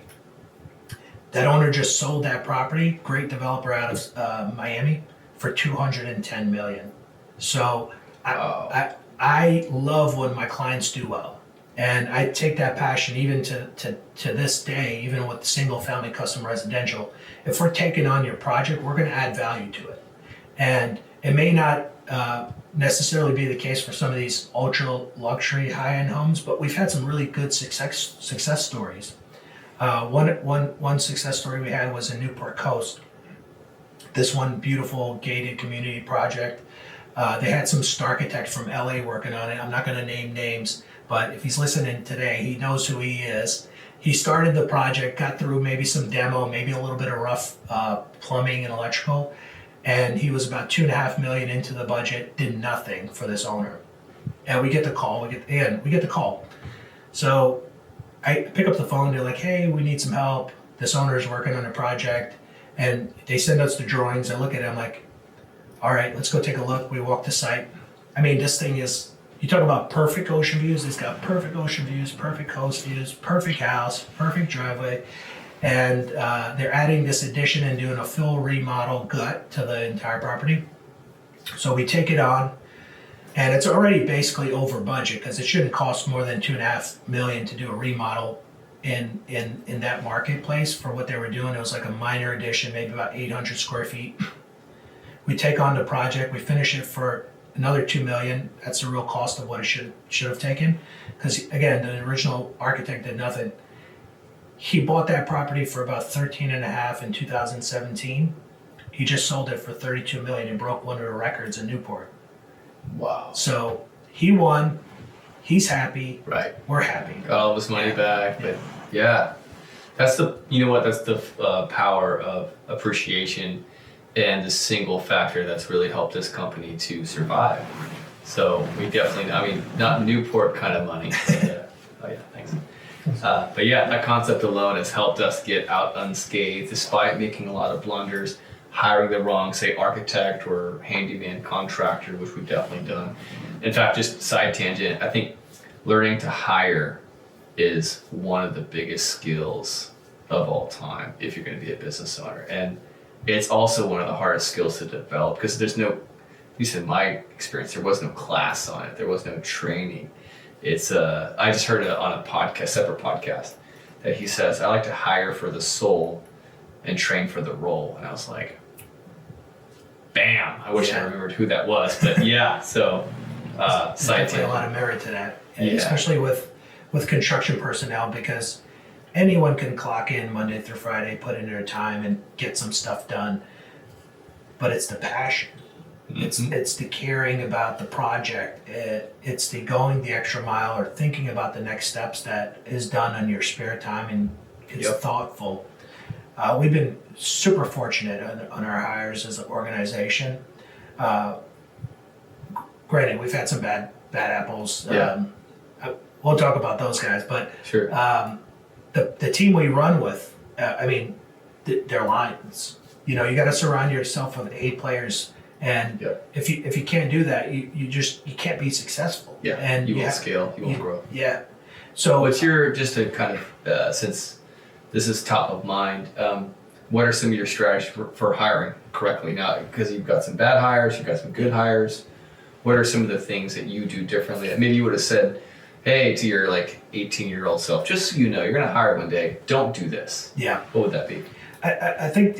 That owner just sold that property, great developer out of Miami, for $210 million. So I love when my clients do well. And I take that passion even to this day, even with single family custom residential. If we're taking on your project, we're going to add value to it. And it may not necessarily be the case for some of these ultra luxury high-end homes, but we've had some really good success stories. One success story we had was in Newport Coast. This one beautiful gated community project. They had some architect from LA working on it. I'm not going to name names, but if he's listening today, he knows who he is. He started the project, got through maybe some demo, maybe a little bit of rough plumbing and electrical, and he was about $2.5 million into the budget, did nothing for this owner. And we get the call. We get the call. So I pick up the phone. They're like, "Hey, we need some help. This owner is working on a project," and they send us the drawings. I look at it. I'm like, "All right, let's go take a look." We walk the site. I mean, this thing is. You talk about perfect ocean views. It's got perfect ocean views, perfect coast views, perfect house, perfect driveway, and they're adding this addition and doing a full remodel gut to the entire property. So we take it on. And it's already basically over budget because it shouldn't cost more than $2.5 million to do a remodel in that marketplace for what they were doing. It was like a minor addition, maybe about 800 square feet. We take on the project, we finish it for another $2 million. That's the real cost of what it should have taken. Because again, the original architect did nothing. He bought that property for about 13.5 in 2017. He just sold it for $32 million and broke one of the records in Newport. Wow. So he won, he's happy, right? We're happy. Got all of his money back, but yeah. That's the power of appreciation and the single factor that's really helped this company to survive. So we definitely, I mean, not Newport kind of money. But, oh yeah, thanks. But yeah, that concept alone has helped us get out unscathed despite making a lot of blunders, hiring the wrong, say, architect or handyman contractor, which we've definitely done. In fact, just side tangent, I think learning to hire is one of the biggest skills of all time if you're going to be a business owner. And it's also one of the hardest skills to develop because there's no, at least in my experience, there was no class on it. There was no training. It's I just heard it on a podcast, separate podcast, that he says, I like to hire for the soul and train for the role. And I was like, bam, I wish I remembered who that was. But yeah, so definitely a lot of merit to that, especially with construction personnel, because anyone can clock in Monday through Friday, put in their time and get some stuff done. But it's the passion. It's the caring about the project. It's the going the extra mile or thinking about the next steps that is done in your spare time, and it's thoughtful. We've been super fortunate on our hires as an organization. Granted, we've had some bad apples. We'll talk about those guys, but sure. The team we run with, I mean, they're lions. You know, you got to surround yourself with A players. And if you can't do that, you can't be successful. Yeah, and you won't scale, you won't grow. Yeah. So what's your, just to kind of, since this is top of mind, what are some of your strategies for hiring correctly now? Because you've got some bad hires, you've got some good hires. What are some of the things that you do differently that maybe you would have said, hey, to your like 18-year-old self, just so you know, you're going to hire one day, don't do this. Yeah. What would that be? I think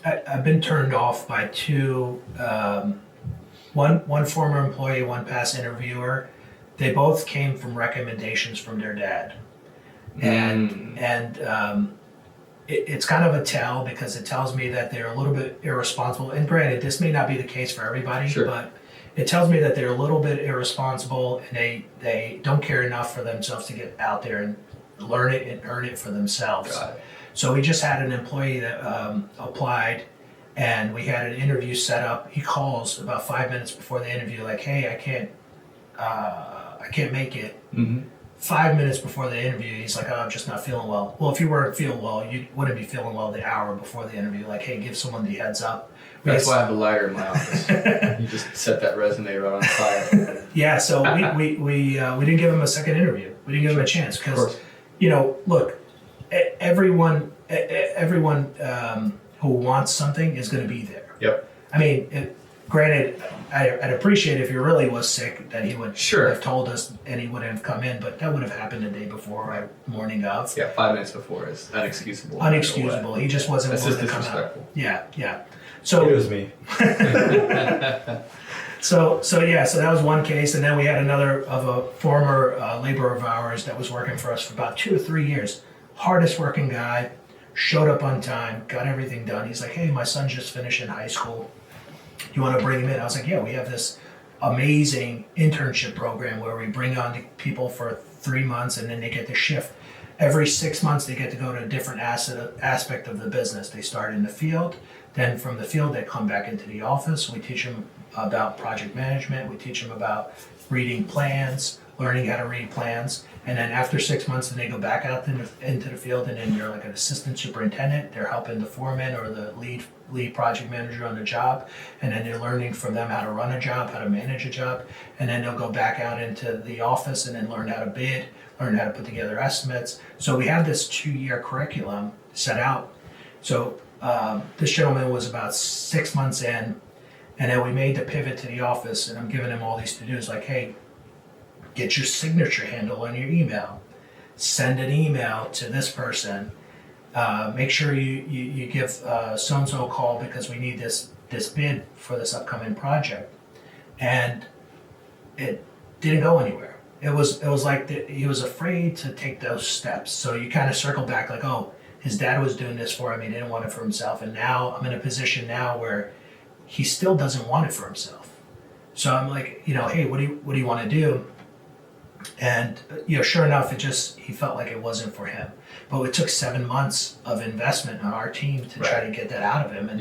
I've been turned off by two, one former employee, one past interviewer. They both came from recommendations from their dad. And it's kind of a tell, because it tells me that they're a little bit irresponsible. And granted, this may not be the case for everybody, but it tells me that they're a little bit irresponsible, and they don't care enough for themselves to get out there and learn it and earn it for themselves. Got it. So we just had an employee that applied, and we had an interview set up. He calls about 5 minutes before the interview, like, hey, I can't make it. 5 minutes before the interview, he's like, oh, I'm just not feeling well. Well, if you weren't feeling well, you wouldn't be feeling well the hour before the interview. Like, hey, give someone the heads up. That's why I have a lighter in my office. You just set that resume right on fire. Yeah, so we didn't give him a second interview. We didn't give him a chance because, you know, look, everyone who wants something is going to be there. Yep. I mean, granted, I'd appreciate if he really was sick that he would have told us and he wouldn't have come in, but that would have happened the day before or morning of. Yeah, 5 minutes before is unexcusable. Unexcusable. He just wasn't willing to come out. Yeah. So it was me. So that was one case, and then we had another of a former laborer of ours that was working for us for about 2 or 3 years. Hardest working guy, showed up on time, got everything done. He's like, hey, my son just finished in high school. You want to bring him in? I was like, yeah, we have this amazing internship program where we bring on people for 3 months, and then they get to shift. Every 6 months, they get to go to a different aspect of the business. They start in the field. Then from the field, they come back into the office. We teach them about project management. We teach them about reading plans, learning how to read plans. And then after 6 months, then they go back out into the field, and then you're like an assistant superintendent. They're helping the foreman or the lead project manager on the job. And then they're learning from them how to run a job, how to manage a job. And then they'll go back out into the office and then learn how to bid, learn how to put together estimates. So we have this 2-year curriculum set out. So this gentleman was about 6 months in, and then we made the pivot to the office, and I'm giving him all these to-dos like, hey, get your signature handle on your email, send an email to this person, make sure you give so-and-so a call because we need this bid for this upcoming project. And it didn't go anywhere. It was like he was afraid to take those steps. So you kind of circle back like, oh, his dad was doing this for him. He didn't want it for himself. And now I'm in a position now where he still doesn't want it for himself. So I'm like, hey, what do you want to do? And, sure enough, he felt like it wasn't for him. But it took 7 months of investment on our team to try to get that out of him. And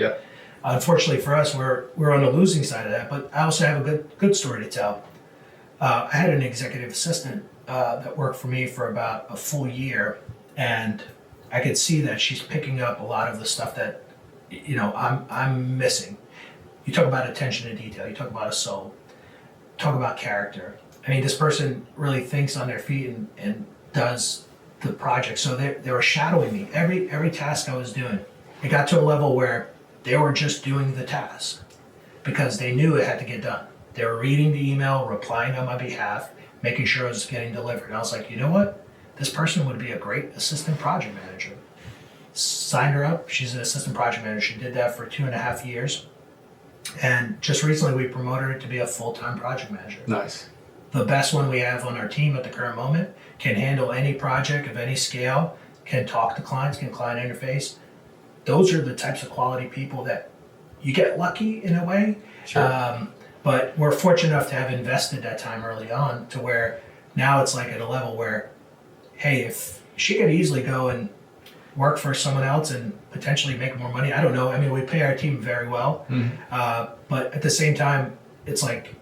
Unfortunately for us, we're on the losing side of that, but I also have a good story to tell. I had an executive assistant that worked for me for about a full year, and I could see that she's picking up a lot of the stuff that, I'm missing. You talk about attention to detail, you talk about a soul, talk about character. I mean, this person really thinks on their feet and does the project. So they were shadowing me every task I was doing. It got to a level where they were just doing the task because they knew it had to get done. They were reading the email, replying on my behalf, making sure it was getting delivered. And I was like, you know what? This person would be a great assistant project manager. Signed her up. She's an assistant project manager. She did that for 2.5 years. And just recently we promoted her to be a full-time project manager. Nice. The best one we have on our team at the current moment, can handle any project of any scale, can talk to clients, can client interface. Those are the types of quality people that you get lucky in a way. Sure. But we're fortunate enough to have invested that time early on to where now it's like at a level where, hey, if she could easily go and work for someone else and potentially make more money. I don't know. I mean, we pay our team very well. But at the same time, it's like,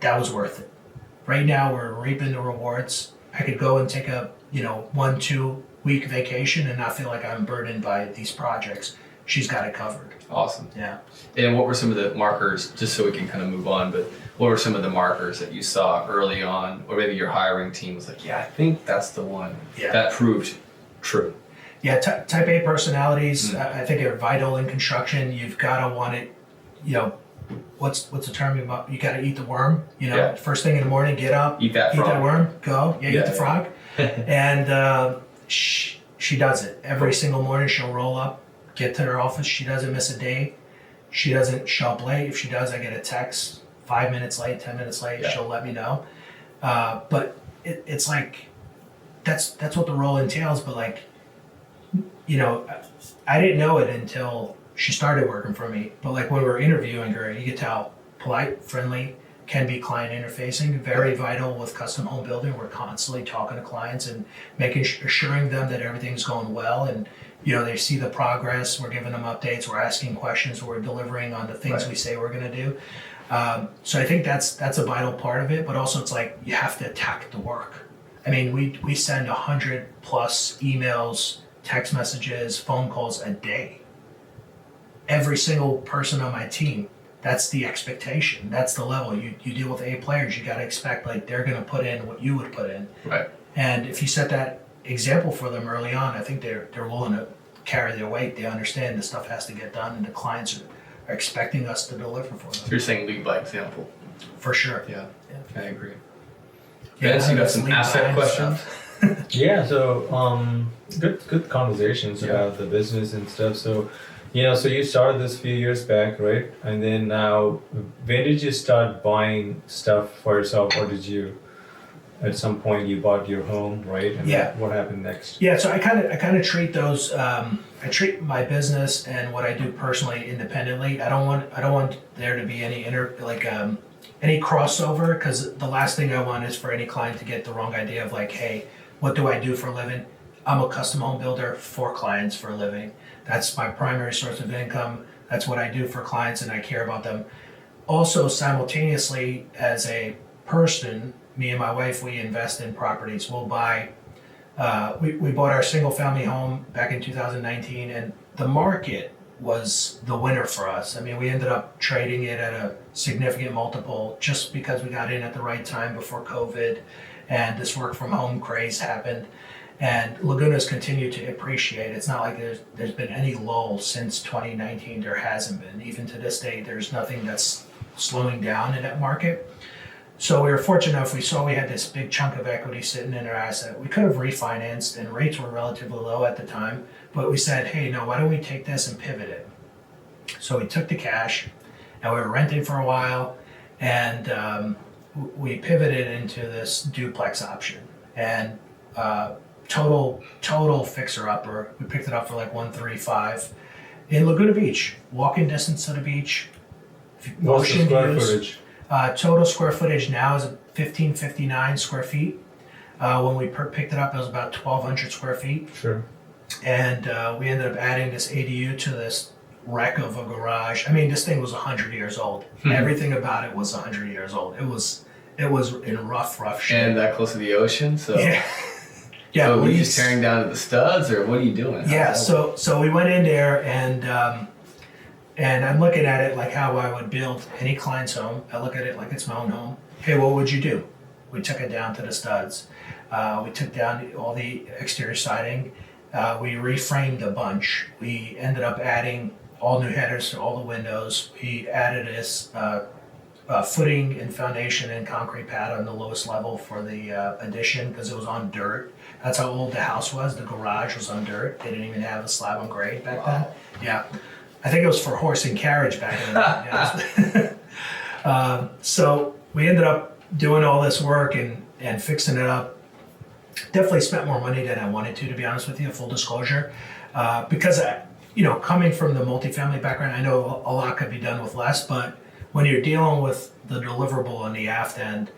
that was worth it. Right now, we're reaping the rewards. I could go and take a 1-2 week vacation and not feel like I'm burdened by these projects. She's got it covered. Awesome. Yeah. And what were some of the markers, just so we can kind of move on, but what were some of the markers that you saw early on, or maybe your hiring team was like, yeah, I think that's the one. Yeah. That proved true. Yeah, type A personalities, I think are vital in construction. You've got to want it, what's the term about? You got to eat the worm, Yeah. First thing in the morning, get up, Eat that frog. worm, go, eat the frog. And she does it. Every single morning she'll roll up, get to her office. She doesn't miss a day. She doesn't show up late. If she does, I get a text 5 minutes late, 10 minutes late. Yeah. She'll let me know. But it's like, that's what the role entails. But like, I didn't know it until she started working for me. But like when we were interviewing her, you could tell polite, friendly, can be client interfacing, very vital with custom home building. We're constantly talking to clients and assuring them that everything's going well, and they see the progress. We're giving them updates. We're asking questions. We're delivering on the things we say we're going to do. So I think that's a vital part of it. But also, it's like you have to attack the work. I mean, we send 100+ emails, text messages, phone calls a day. Every single person on my team. That's the expectation. That's the level. You deal with A players, you got to expect like they're going to put in what you would put in. Right. And if you set that example for them early on, I think they're willing to carry their weight. They understand the stuff has to get done, and the clients are expecting us to deliver for them. So you're saying lead by example. For sure. Yeah. I agree. Yeah, Vince, you got some lead asset behind questions? stuff. Yeah, so good conversations about the business and stuff. So, so you started this a few years back, right? And then now, when did you start buying stuff for yourself, or did you, at some point, you bought your home, right? And Yeah. what happened next? Yeah, so I kind of treat those. I treat my business and what I do personally independently. I don't want there to be any any crossover, because the last thing I want is for any client to get the wrong idea of like, hey, what do I do for a living? I'm a custom home builder for clients for a living. That's my primary source of income. That's what I do for clients, and I care about them. Also, simultaneously, as a person, me and my wife, we invest in properties. We'll buy, we bought our single family home back in 2019, and the market was the winner for us. I mean, we ended up trading it at a significant multiple just because we got in at the right time before COVID and this work from home craze happened. And Laguna's continued to appreciate. It's not like there's been any lull since 2019. There hasn't been. Even to this day, there's nothing that's slowing down in that market. So we were fortunate enough, we saw we had this big chunk of equity sitting in our asset. We could have refinanced, and rates were relatively low at the time, but we said, hey, no, why don't we take this and pivot it? So we took the cash, and we were renting for a while, and we pivoted into this duplex option. And total fixer-upper. We picked it up for like $135 in Laguna Beach, walking distance to the beach. What's the square footage? Total square footage now is 1,559 square feet. When we picked it up, it was about 1,200 square feet. Sure. And we ended up adding this ADU to this wreck of a garage. I mean, this thing was 100 years old. Everything about it was 100 years old. It was in rough shape. And that close to the ocean, so Yeah. Yeah. So were you just tearing down to the studs, or what are you doing? Yeah. So we went in there, and I'm looking at it like how I would build any client's home. I look at it like it's my own home. Hey, what would you do? We took it down to the studs. We took down all the exterior siding. We reframed a bunch. We ended up adding all new headers to all the windows. We added this footing and foundation and concrete pad on the lowest level for the addition because it was on dirt. That's how old the house was. The garage was on dirt. They didn't even have a slab on grade back then. Yeah. I think it was for horse and carriage back in the day. So we ended up doing all this work and fixing it up. Definitely spent more money than I wanted to be honest with you, full disclosure. Because, coming from the multifamily background, I know a lot could be done with less, but when you're dealing with the deliverable on the aft end,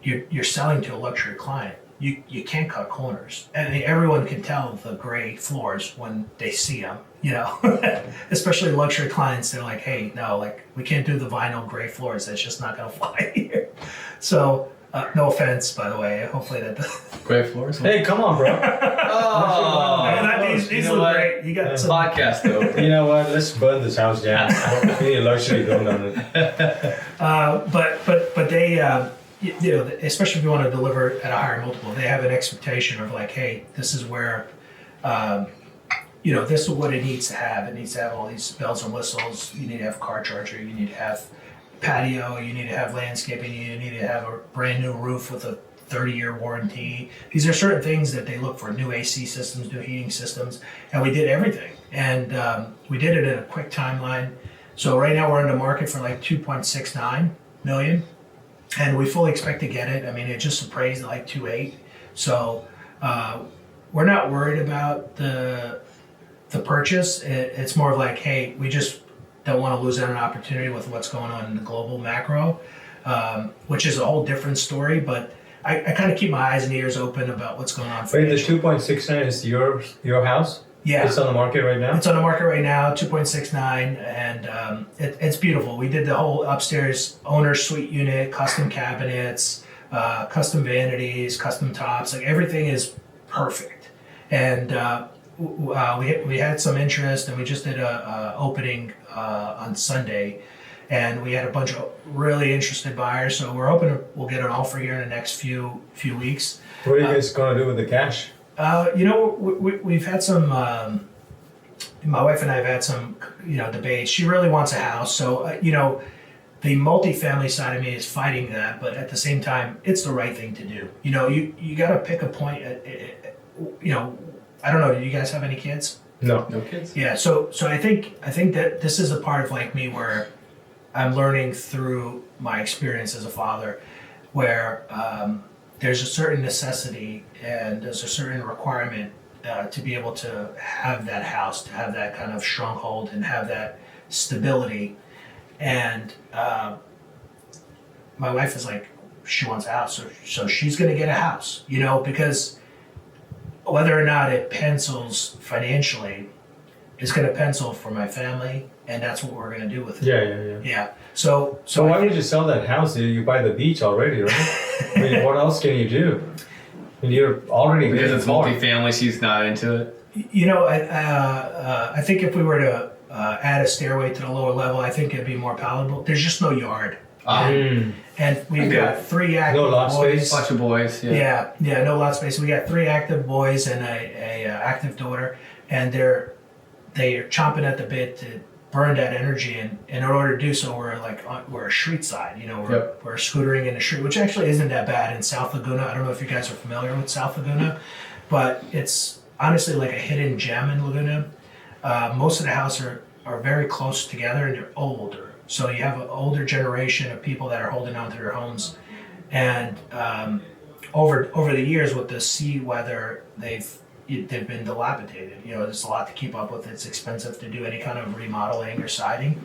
you're selling to a luxury client, you can't cut corners. I mean, everyone can tell the gray floors when they see them, especially luxury clients. They're like, hey, no, like we can't do the vinyl gray floors. That's just not going to fly here. So no offense, by the way. Hopefully that Gray floors. Hey, come on, bro. These look great. You got some podcast though. You know what? Let's burn this house down. We need a luxury going on it. But they, especially if you want to deliver at a higher multiple, they have an expectation of like, hey, this is where, this is what it needs to have. It needs to have all these bells and whistles. You need to have car charger. You need to have patio. You need to have landscaping. You need to have a brand new roof with a 30-year warranty. These are certain things that they look for: new AC systems, new heating systems, and we did everything. And we did it in a quick timeline. So right now we're in the market for like 2.69 million. And we fully expect to get it. I mean, it just appraised at like 2.8. So we're not worried about the purchase. It's more of like, hey, we just don't want to lose out on an opportunity with what's going on in the global macro, which is a whole different story. But I kind of keep my eyes and ears open about what's going on. Wait, the 2.69 is your house? Yeah. It's on the market right now? It's on the market right now, 2.69, and it's beautiful. We did the whole upstairs owner suite unit, custom cabinets, custom vanities, custom tops, like everything is perfect. And we had some interest, and we just did a opening on Sunday, and we had a bunch of really interested buyers. So we're hoping we'll get an offer here in the next few weeks. What are you guys going to do with the cash? We've had some, my wife and I have had some, debates. She really wants a house. So, the multifamily side of me is fighting that, but at the same time, it's the right thing to do. You got to pick a point. I don't know. Do you guys have any kids? No kids. Yeah. So I think that this is a part of like me where I'm learning through my experience as a father, where, there's a certain necessity and there's a certain requirement to be able to have that house, to have that kind of stronghold and have that stability. And my wife is like, she wants a house, so she's going to get a house, because whether or not it pencils financially, it's going to pencil for my family, and that's what we're going to do with it. Yeah. So why would you sell that house? You buy the beach already, right? I mean, what else can you do? And you're already because it's multifamily. She's not into it. I think if we were to add a stairway to the lower level, I think it'd be more palatable. There's just no yard, and we've got 3 active no lot boys. Space. Bunch of boys. Yeah, no lot space. We got 3 active boys and a active daughter, and they're chomping at the bit to burn that energy, and in order to do so, we're a street side. We're scootering in the street, which actually isn't that bad in South Laguna. I don't know if you guys are familiar with South Laguna, but it's honestly like a hidden gem in Laguna. Most of the houses are very close together, and they're older. So you have an older generation of people that are holding on to their homes, and over the years with the sea weather, they've been dilapidated. There's a lot to keep up with. It's expensive to do any kind of remodeling or siding.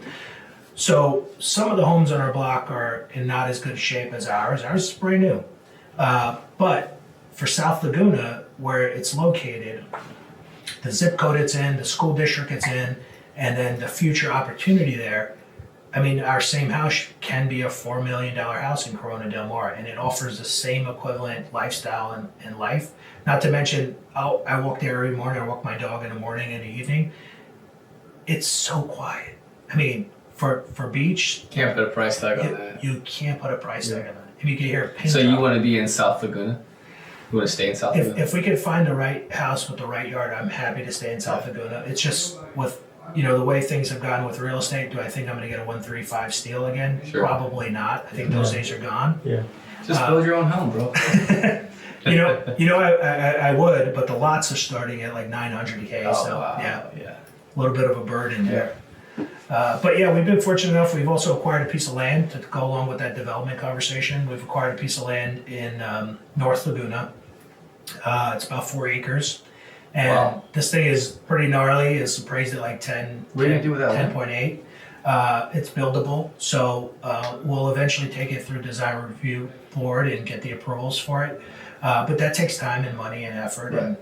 So some of the homes on our block are in not as good shape as ours. Ours is brand new. But for South Laguna, where it's located, the zip code it's in, the school district it's in, and then the future opportunity there. I mean, our same house can be a $4 million house in Corona Del Mar, and it offers the same equivalent lifestyle and life. Not to mention, I walk there every morning. I walk my dog in the morning and the evening. It's so quiet. I mean, for beach, Can't put a price tag on that. you can't put a price tag on that. If you can hear a pin So drop. you want to be in South Laguna? You want to stay in South Laguna? If we could find the right house with the right yard, I'm happy to stay in South Laguna. It's just with, the way things have gone with real estate, do I think I'm going to get a 135 Steel again? Sure. Probably not. I think those days are gone. Yeah. Just build your own home, bro. I would, but the lots are starting at like 900K. Oh, So wow. yeah, Yeah. a little bit of a burden there. But yeah, we've been fortunate enough. We've also acquired a piece of land to go along with that development conversation. We've acquired a piece of land in North Laguna. It's about 4 acres. And Wow. this thing is pretty gnarly. It's appraised at like 10. What are you gonna do with that land? 10.8. It's buildable. So we'll eventually take it through design review board and get the approvals for it. But that takes time and money and effort. Right. And,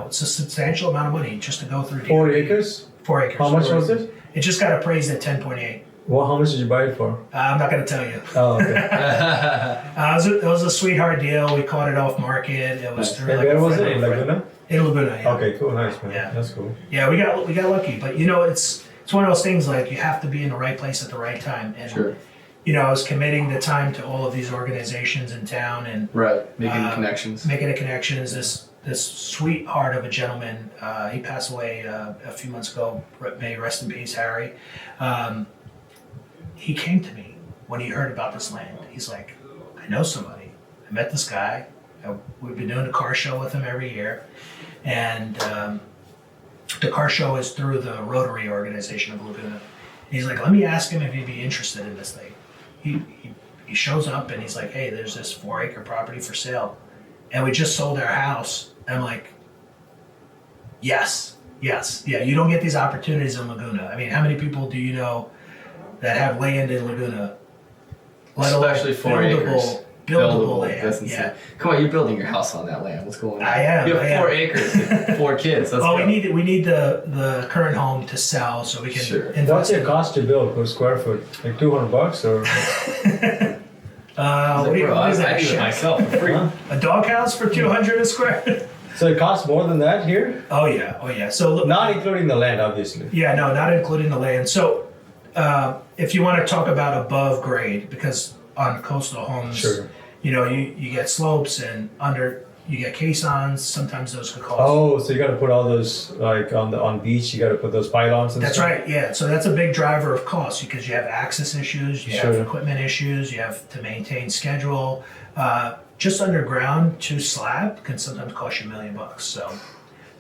it's a substantial amount of money just to go through. 4 acres? 4 acres. How much was it? It just got appraised at 10.8. Well, how much did you buy it for? I'm not going to tell you. Oh, okay. It was a sweetheart deal. We caught it off market. It was through And like where a was it? friend In of a friend. Laguna? In Laguna, yeah. Okay, cool, nice, man. Yeah. That's cool. Yeah, we got lucky, but it's one of those things like you have to be in the right place at the right time. And Sure. I was committing the time to all of these organizations in town and Right. Making connections. making the connections. This sweetheart of a gentleman, he passed away a few months ago. May rest in peace, Harry. He came to me when he heard about this land. He's like, I know somebody. I met this guy. We've been doing a car show with him every year. And the car show is through the Rotary organization of Laguna. And he's like, let me ask him if he'd be interested in this thing. He shows up and he's like, hey, there's this 4 acre property for sale. And we just sold our house. And I'm like, yes. Yeah, you don't get these opportunities in Laguna. I mean, how many people do you know that have land in Laguna? Let alone Especially 4 acres. Buildable land. That's insane. Yeah. Come on, you're building your house on that land. What's going on? I am. You have 4 acres, and 4 kids. Let's Oh, go. we need the current home to sell so we can Sure. invest. What's your cost to build per square foot? Like $200 or? What do you Bro, what is I that? do it myself for free. Huh? A doghouse for 200 a square? So it costs more than that here? Oh yeah. So look, Not including the land, obviously. yeah, no, not including the land. So if you want to talk about above grade, because on coastal homes, Sure. you get slopes and you get caissons. Sometimes those could cost. Oh, so you got to put all those like on beach. You got to put those pylons and That's stuff. right. Yeah. So that's a big driver of cost because you have access issues, you Sure. have equipment issues, you have to maintain schedule. Just underground to slab can sometimes cost you $1 million. So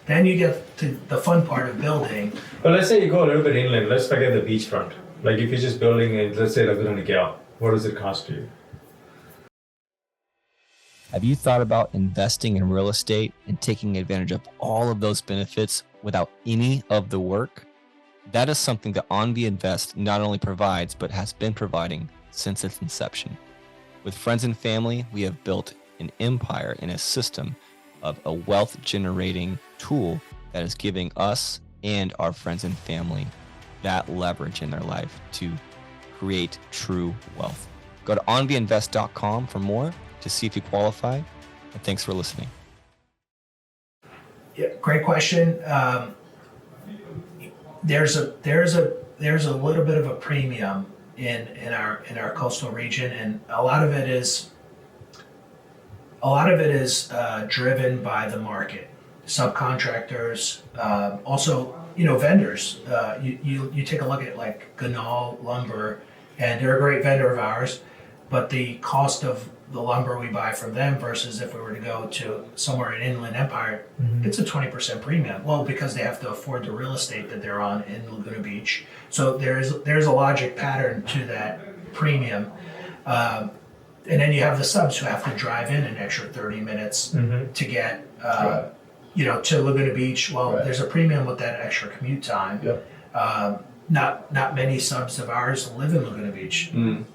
then you get to the fun part of building. But let's say you go a little bit inland. Let's forget the beachfront. Like if you're just building in, let's say Laguna Niguel, what does it cost you? Have you thought about investing in real estate and taking advantage of all of those benefits without any of the work? That is something that AnVi Invest not only provides, but has been providing since its inception. With friends and family, we have built an empire and a system of a wealth generating tool that is giving us and our friends and family that leverage in their life to create true wealth. Go to onvinvest.com for more to see if you qualify. And thanks for listening. Yeah, great question. There's a little bit of a premium in our coastal region, and a lot of it is driven by the market, subcontractors, also vendors. You take a look at like Ganal Lumber, and they're a great vendor of ours, but the cost of the lumber we buy from them versus if we were to go to somewhere in Inland Empire, it's a 20% premium. Well, because they have to afford the real estate that they're on in Laguna Beach. So there's a logic pattern to that premium. And then you have the subs who have to drive in an extra 30 minutes to get to Laguna Beach. Well, Right. there's a premium with that extra commute time. Yep. Not many subs of ours live in Laguna Beach.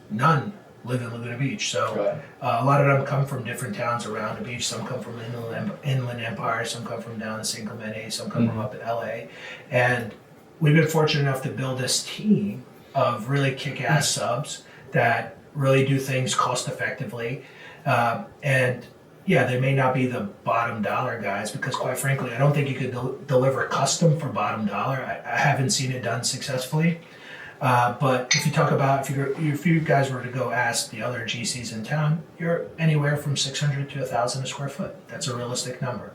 None live in Laguna Beach. So Right. a lot of them come from different towns around the beach. Some come from Inland Empire. Some come from down in San Clemente. Some come from up in LA. And we've been fortunate enough to build this team of really kick-ass subs that really do things cost effectively. And yeah, they may not be the bottom dollar guys because quite frankly, I don't think you could deliver custom for bottom dollar. I haven't seen it done successfully. But if you talk about, if you guys were to go ask the other GCs in town, you're anywhere from 600 to 1,000 a square foot. That's a realistic number.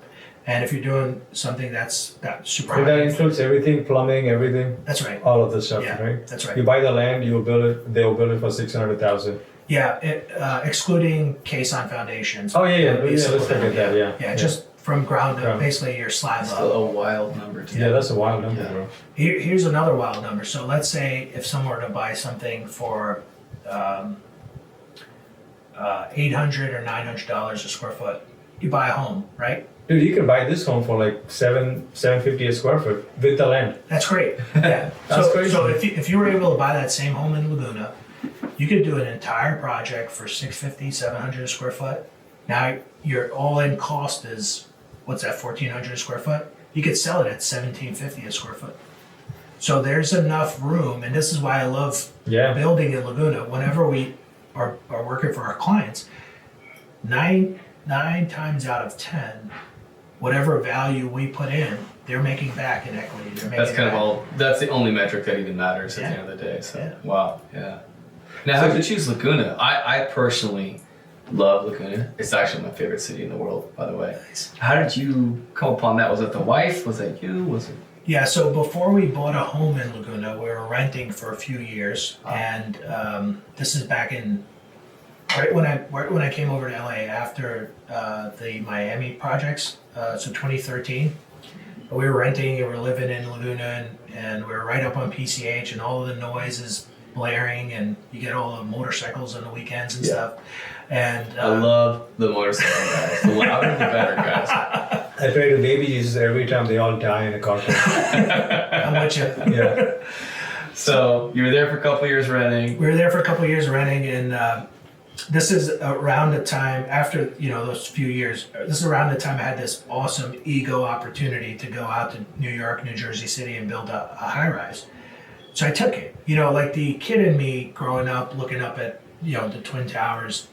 And if you're doing something that's got super So high, that includes everything, plumbing, everything, that's right. all of the stuff, Yeah, right? that's right. You buy the land, you'll build it, they'll build it for 600,000. Yeah, excluding caisson foundations. Oh yeah, It'd be let's similar, look at that, yeah. Yeah, just from ground up, Ground. basically your slab That's up. a wild number too. Yeah, that's a wild number, Yeah. bro. Here's another wild number. So let's say if someone were to buy something for $800 or $900 a square foot, you buy a home, right? Dude, you can buy this home for like $750 a square foot with the land. That's great. Yeah. That's so, crazy. So if you were able to buy that same home in Laguna, you could do an entire project for $650, $700 a square foot. Now your all-in cost is, what's that, $1,400 a square foot? You could sell it at $1,750 a square foot. So there's enough room, and this is why I love Yeah. building in Laguna. Whenever we are working for our clients, nine times out of 10, whatever value we put in, they're making back in equity. They're making That's kind of back. all. That's the only metric that even matters at the Yeah. end of the day. So Yeah. wow, yeah. Now, how did you choose Laguna? I personally love Laguna. It's actually my favorite city in the world, by the way. Nice. How did you come upon that? Was it the wife? Was it you? Was it? Yeah, so before we bought a home in Laguna, we were renting for a few years, and this is back in right when I came over to LA after the Miami projects, so 2013. We were renting and we were living in Laguna, and we were right up on PCH, and all of the noise is blaring, and you get all the motorcycles on the weekends and Yeah. stuff. And I love the motorcycle guys. The louder the better, guys. I try to baby Jesus every time they all die in a car crash. I'm with you. Yeah. So you were there for a couple years renting. We were there for a couple of years renting, and this is around the time after those few years. This is around the time I had this awesome ego opportunity to go out to New York, New Jersey City, and build a high rise. So I took it. Like the kid in me growing up, looking up at the Twin Towers,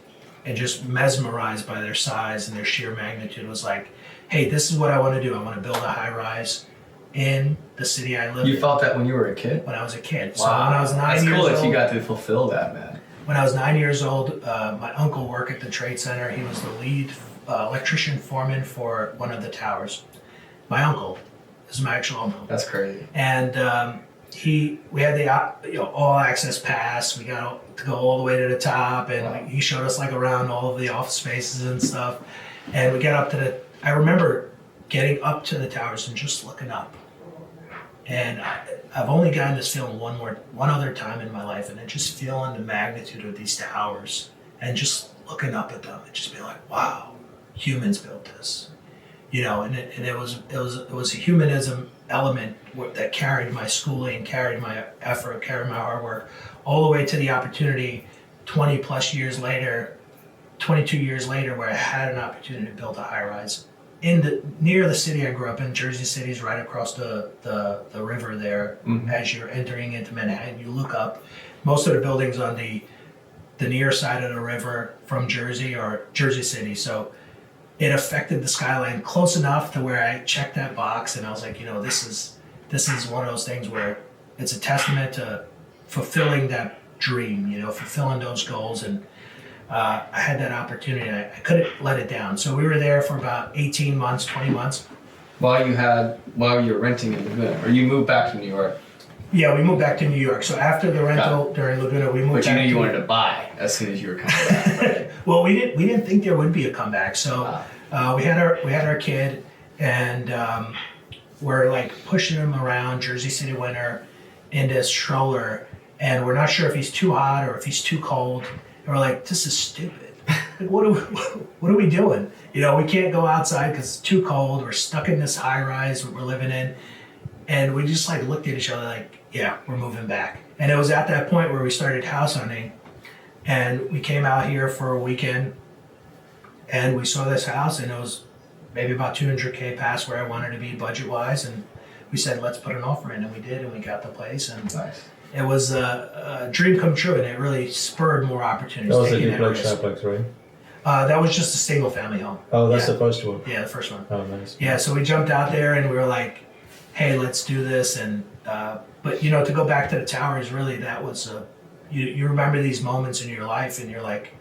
and just mesmerized by their size and their sheer magnitude, was like, hey, this is what I want to do. I want to build a high rise in the city I live in. You felt that when you were a kid? When I was a kid. So Wow. when I was 9 That's years cool old. that you got to fulfill that, man. When I was 9 years old, my uncle worked at the Trade Center. He was the lead electrician foreman for one of the towers. My uncle. This is my actual uncle. That's crazy. And we had the all access pass. We got to go all the way to the top, and he showed us like around all of the office spaces and stuff. And we got up to I remember getting up to the towers and just looking up. And I've only gotten this feeling one other time in my life, and then just feeling the magnitude of these towers and just looking up at them and just being like, wow, humans built this. And it was a humanism element that carried my schooling, carried my effort, carried my hard work, all the way to the opportunity 22 years later, where I had an opportunity to build a high rise near the city I grew up in. Jersey City's right across the river there. Mhm. As you're entering into Manhattan, you look up. Most of the buildings on the near side of the river from Jersey are Jersey City. So it affected the skyline close enough to where I checked that box, and I was like, this is one of those things where it's a testament to fulfilling that dream, fulfilling those goals. And I had that opportunity. I couldn't let it down. So we were there for about 18 months, 20 months. While you were renting in Laguna, or you moved back to New York, Yeah, we moved back to New York. So after the rental during Laguna, we moved but you back knew you wanted to buy as soon as you were coming back, right? Well, we didn't think there would be a comeback. So we had our kid, and we're like pushing him around Jersey City winter in this stroller, and we're not sure if he's too hot or if he's too cold. And we're like, this is stupid. Like, what are we doing? We can't go outside because it's too cold. We're stuck in this high rise we're living in, and we just like looked at each other like, yeah, we're moving back. And it was at that point where we started house hunting. And we came out here for a weekend, and we saw this house, and it was maybe about $200K past where I wanted to be budget-wise. And we said, let's put an offer in, and we did, and we got the place, and Nice. it was a dream come true, and it really spurred more opportunities. That was a taking that duplex, risk. triplex, right? That was just a single family home. Oh, that's Yeah. the first one. Yeah, the first one. Oh, nice. Yeah, so we jumped out there and we were like, hey, let's do this. And but to go back to the towers, really, that was you remember these moments in your life, and you're like,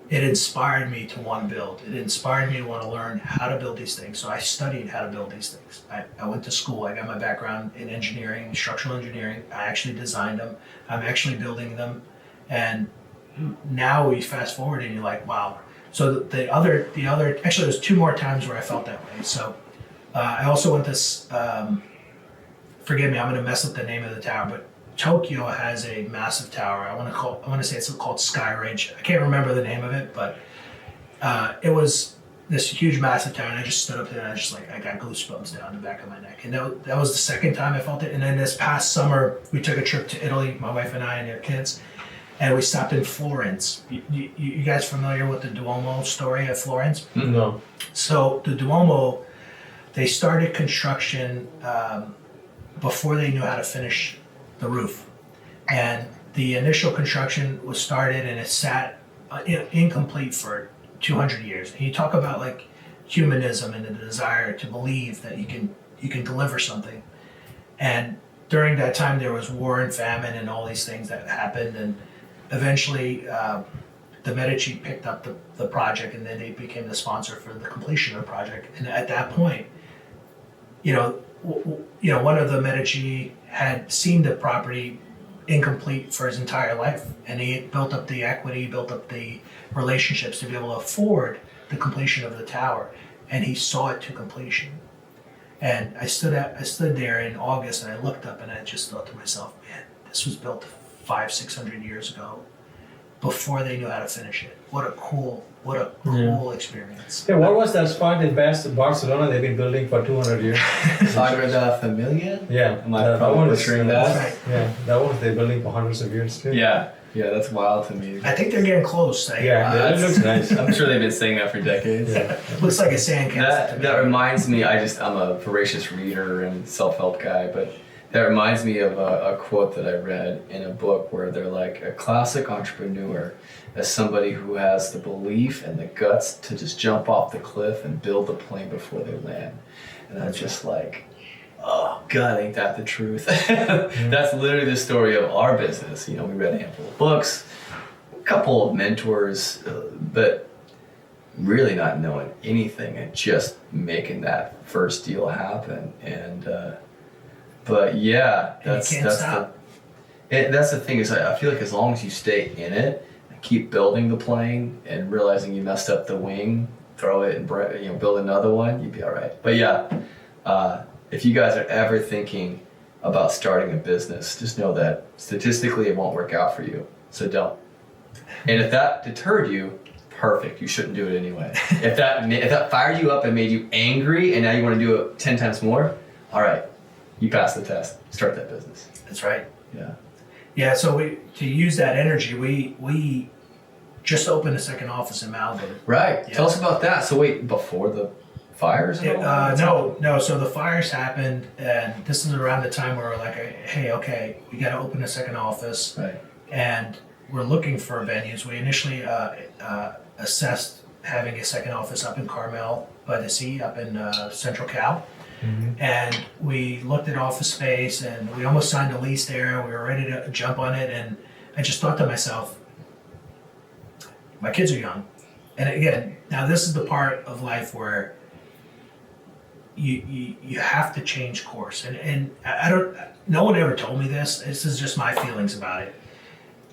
it inspired me to want to build. It inspired me to want to learn how to build these things. So I studied how to build these things. I went to school. I got my background in engineering, structural engineering. I actually designed them. I'm actually building them. And now we fast forward and you're like, wow. So the other, actually there's 2 more times where I felt that way. So I also went to, forgive me, I'm going to mess up the name of the tower, but Tokyo has a massive tower. I want to say it's called Sky Ridge. I can't remember the name of it, but it was this huge, massive tower. And I just stood up there and I got goosebumps down the back of my neck. And that was the second time I felt it. And then this past summer, we took a trip to Italy, my wife and I and their kids, and we stopped in Florence. You guys familiar with the Duomo story of Florence? No. So the Duomo, they started construction before they knew how to finish the roof. And the initial construction was started and it sat incomplete for 200 years. And you talk about like humanism and the desire to believe that you can deliver something. And during that time there was war and famine and all these things that happened, and eventually the Medici picked up the project, and then they became the sponsor for the completion of the project. And at that point, one of the Medici had seen the property incomplete for his entire life, and he built up the equity, built up the relationships to be able to afford the completion of the tower, and he saw it to completion. And I stood there in August, and I looked up, and I just thought to myself, man, this was built 500-600 years ago, before they knew how to finish it. What a cool experience. Hey, what was that spot in Barcelona they've been building for 200 years? Sagrada Familia? Yeah. Am I probably butchering that? Right. Yeah, that one they're building for hundreds of years too. Yeah, that's wild to me. I think they're getting close. Yeah, it looks nice. I'm sure they've been saying that for decades. Yeah. Looks like a sandcastle. That reminds me, I'm a voracious reader and self-help guy, but that reminds me of a quote that I read in a book where they're like, a classic entrepreneur is somebody who has the belief and the guts to just jump off the cliff and build the plane before they land. And I'm just like, oh God, ain't that the truth? That's literally the story of our business. We read a handful of books, a couple of mentors, but really not knowing anything and just making that first deal happen. And but yeah, that's the thing is I feel like as long as you stay in it and keep building the plane and realizing you messed up the wing, throw it and build another one, you'd be all right. But yeah, if you guys are ever thinking about starting a business, just know that statistically it won't work out for you. So don't. And if that deterred you, perfect. You shouldn't do it anyway. If that fired you up and made you angry and now you want to do it 10 times more, all right. You passed the test. Start that business. That's right. Yeah. Yeah. So to use that energy, we just opened a second office in Malibu. Right. Yeah. Tell us about that. So wait, before the fires? No. So the fires happened, and this is around the time where we're like, hey, okay, we got to open a second office. Right. And we're looking for venues. We initially assessed having a second office up in Carmel by the sea, up in Central Cal. Mm-hmm. And we looked at office space, and we almost signed a lease there. We were ready to jump on it, and I just thought to myself, my kids are young. And again, now this is the part of life where you have to change course. And no one ever told me this. This is just my feelings about it.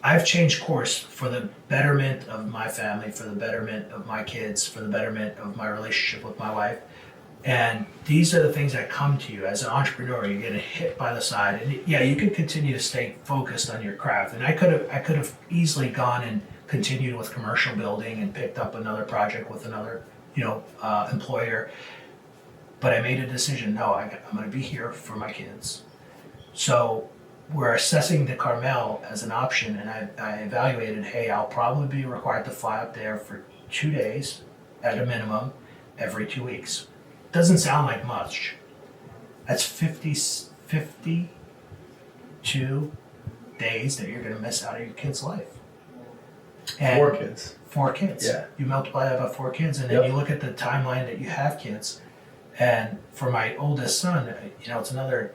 I've changed course for the betterment of my family, for the betterment of my kids, for the betterment of my relationship with my wife. And these are the things that come to you as an entrepreneur. You get hit by the side, and yeah, you can continue to stay focused on your craft. And I could have easily gone and continued with commercial building and picked up another project with another, employer. But I made a decision. No, I'm going to be here for my kids. So we're assessing the Carmel as an option, and I evaluated. Hey, I'll probably be required to fly up there for 2 days at a minimum every 2 weeks. Doesn't sound like much, That's 52 days that you're going to miss out of your kid's life. And 4 kids. 4 kids. Yeah. You multiply that by 4 kids, and then Yep. you look at the timeline that you have kids. And for my oldest son, it's another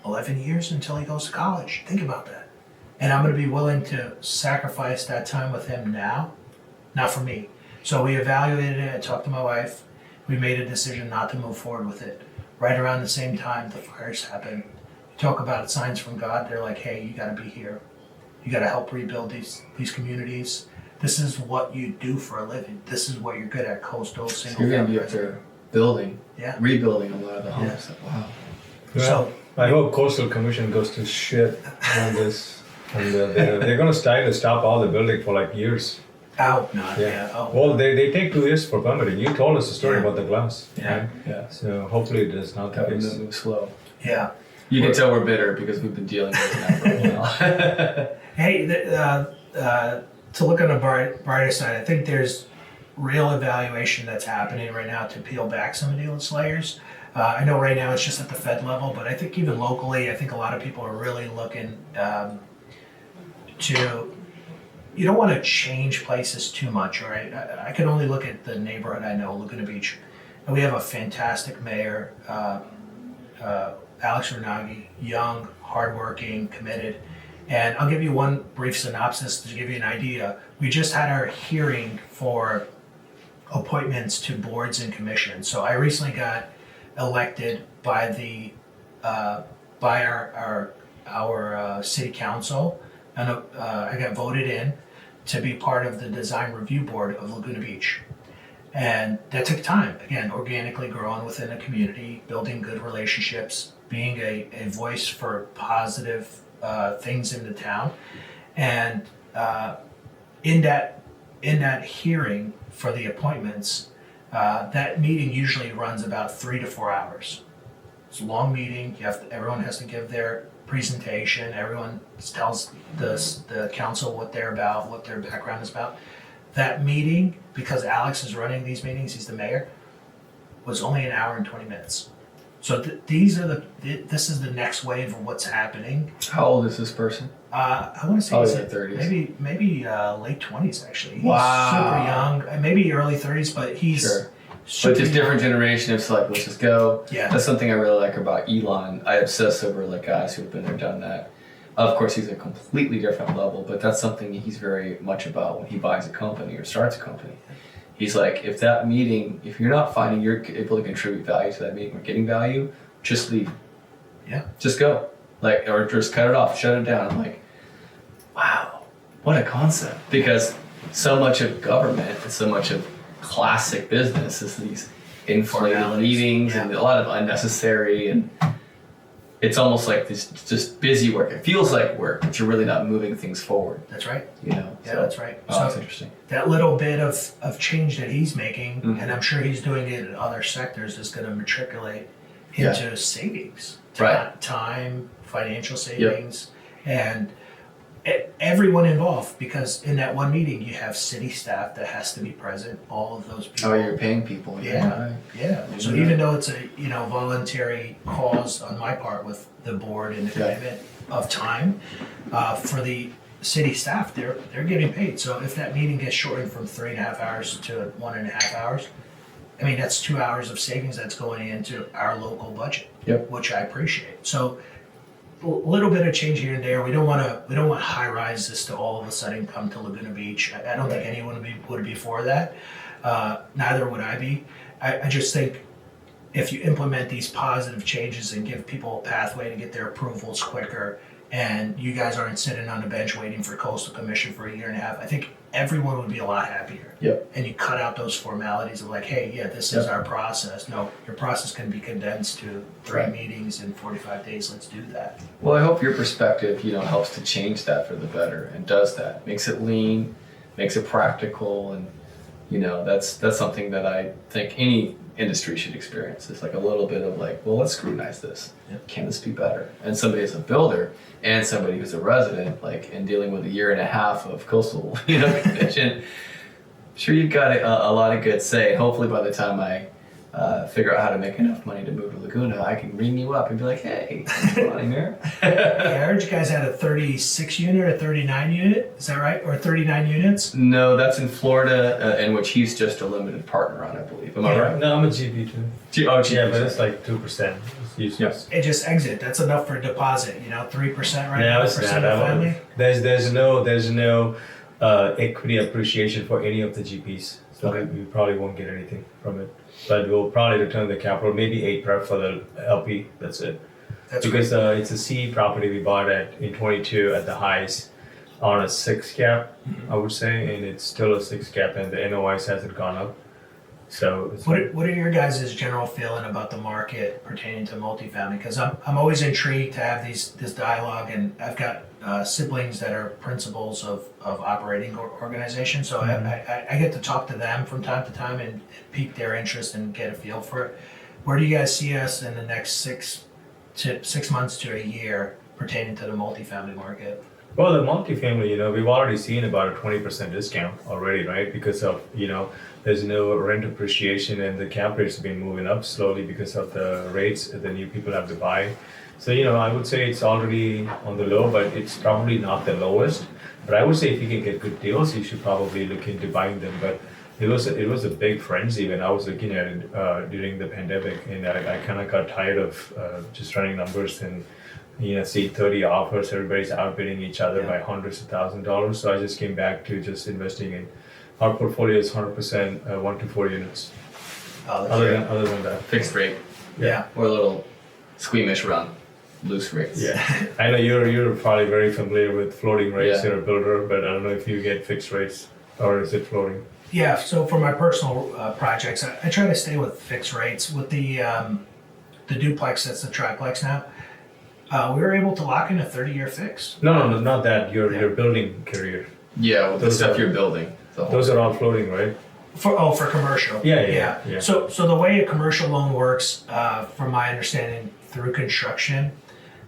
11 years until he goes to college. Think about that. And I'm going to be willing to sacrifice that time with him now, not for me. So we evaluated it. I talked to my wife. We made a decision not to move forward with it. Right around the same time, the fires happened. You talk about signs from God. They're like, hey, you got to be here. You got to help rebuild these communities. This is what you do for a living. This is what you're good at, coastal, single You're going to family. be up there building, rebuilding a lot of the homes. Wow. Well, So I hope Coastal Commission goes to shit on this. And they're going to stop all the building for like years. Oh. Well, they take 2 years for permitting. You told us the story about the glass. Yeah. Right? Yeah. So hopefully it is not the Having case. to move slow. Yeah. You can tell we're bitter because we've been dealing with that for a while. Hey, to look on the brighter side, I think there's real evaluation that's happening right now to peel back some of these layers. I know right now it's just at the Fed level, but I think even locally, I think a lot of people are really looking to. You don't want to change places too much, right? I can only look at the neighborhood I know, Laguna Beach, and we have a fantastic mayor, Alex Renagi, young, hardworking, committed. And I'll give you one brief synopsis to give you an idea. We just had our hearing for appointments to boards and commissions. So I recently got elected by the by our city council, and I got voted in to be part of the design review board of Laguna Beach. And that took time, again, organically growing within a community, building good relationships, being a voice for positive things in the town. And in that hearing for the appointments, that meeting usually runs about 3 to 4 hours. It's a long meeting. Everyone has to give their presentation. Everyone tells the council what they're about, what their background is about. That meeting, because Alex is running these meetings, he's the mayor, was only an hour and 20 minutes. So this is the next wave of what's happening. How old is this person? I want to say Probably he's in their 30s. maybe late 20s actually. He's Wow. super young, maybe early 30s, but he's Sure. super But just different young. generation of like, let's just go. Yeah. That's something I really like about Elon. I obsess over like guys who've been there, done that. Of course, he's a completely different level, but that's something he's very much about when he buys a company or starts a company. He's like, if you're not finding you're able to contribute value to that meeting or getting value, just leave. Yeah. Just go. Like, or just cut it off, shut it down. I'm like, wow, what a concept. Because so much of government and so much of classic business is these inflated Formalities. meetings Yeah. and a lot of unnecessary, and it's almost like this just busy work. It feels like work, but you're really not moving things forward, That's right. you know? Yeah, that's right. Oh, that's interesting. That little bit of change that he's making, Mhm. and I'm sure he's doing it in other sectors, is going to matriculate into savings. Right. Time, financial savings, and everyone involved, because in that one meeting you have city staff that has to be present, all of those people. Oh, you're paying people. Yeah. Yeah. So Yeah. even though it's a voluntary cause on my part with the board and the Yeah. commitment of time, for the city staff, they're getting paid. So if that meeting gets shortened from 3.5 hours to 1.5 hours, I mean that's 2 hours of savings that's going into our local budget, Yep. which I appreciate. So a little bit of change here and there. We don't want high rise this to all of a sudden come to Laguna Beach. I don't think anyone would be for that. Neither would I be. I just think if you implement these positive changes and give people a pathway to get their approvals quicker, and you guys aren't sitting on the bench waiting for Coastal Commission for 1.5 years, I think everyone would be a lot happier. Yep. And you cut out those formalities of like, hey, yeah, this is our process. No, your process can be condensed to 3 Right. meetings in 45 days. Let's do that. Well, I hope your perspective, helps to change that for the better and does that. Makes it lean, makes it practical, and that's something that I think any industry should experience. It's like a little bit of like, well, let's scrutinize this. Yep. Can this be better? And somebody as a builder and somebody who's a resident, like, and dealing with 1.5 years of coastal, commission, sure you've got a lot of good say. Hopefully by the time figure out how to make enough money to move to Laguna, I can ring you up and be like, hey, what's going on, Imer? Yeah, I heard you guys had a 36 unit or 39 unit. Is that right? Or 39 units? No, that's in Florida, in which he's just a limited partner on, I believe. Am I right? No, I'm a GP too. GP, Yeah, but it's like 2%. It's useless. It just exit. That's enough for a deposit. 3% right No, now. it's Percent not. of family. There's no equity appreciation for any of the GPs, so we probably won't get anything from it. But we'll probably return the capital, maybe 8% for the LP. That's it. That's Because it's a C property we bought in 22 at the highs on a 6 cap, I would say, and it's still a 6 cap, and the NOIs hasn't gone up. So it's What are your guys' general feeling about the market pertaining to multifamily? Because I'm always intrigued to have this dialogue, and I've got siblings that are principals of operating organizations, so I get to talk to them from time to time and pique their interest and get a feel for it. Where do you guys see us in the next 6 months to a year pertaining to the multifamily market? Well, the multifamily, we've already seen about a 20% discount already, right? Because of, there's no rent appreciation and the cap rates have been moving up slowly because of the rates that the new people have to buy. So, I would say it's already on the low, but it's probably not the lowest. But I would say if you can get good deals, you should probably look into buying them. But it was a big frenzy when I was looking at it during the pandemic, and I kind of got tired of just running numbers and see 30 offers, everybody's outbidding each other by hundreds of $1,000s. So I just came back to just investing in our portfolio is 100% 1 to 4 units. Oh, Other than that, Fixed rate. Yeah. We're a little squeamish around loose rates. Yeah, I know you're probably very familiar with floating rates. Yeah. You're a builder, but I don't know if you get fixed rates or is it floating? Yeah, so for my personal projects, I try to stay with fixed rates. With the duplex that's the triplex now, we were able to lock in a 30-year fix. No, not that. Your building career. Yeah, with the Those stuff are- you're building. Those are all floating, right? For commercial. Yeah. So the way a commercial loan works, from my understanding, through construction,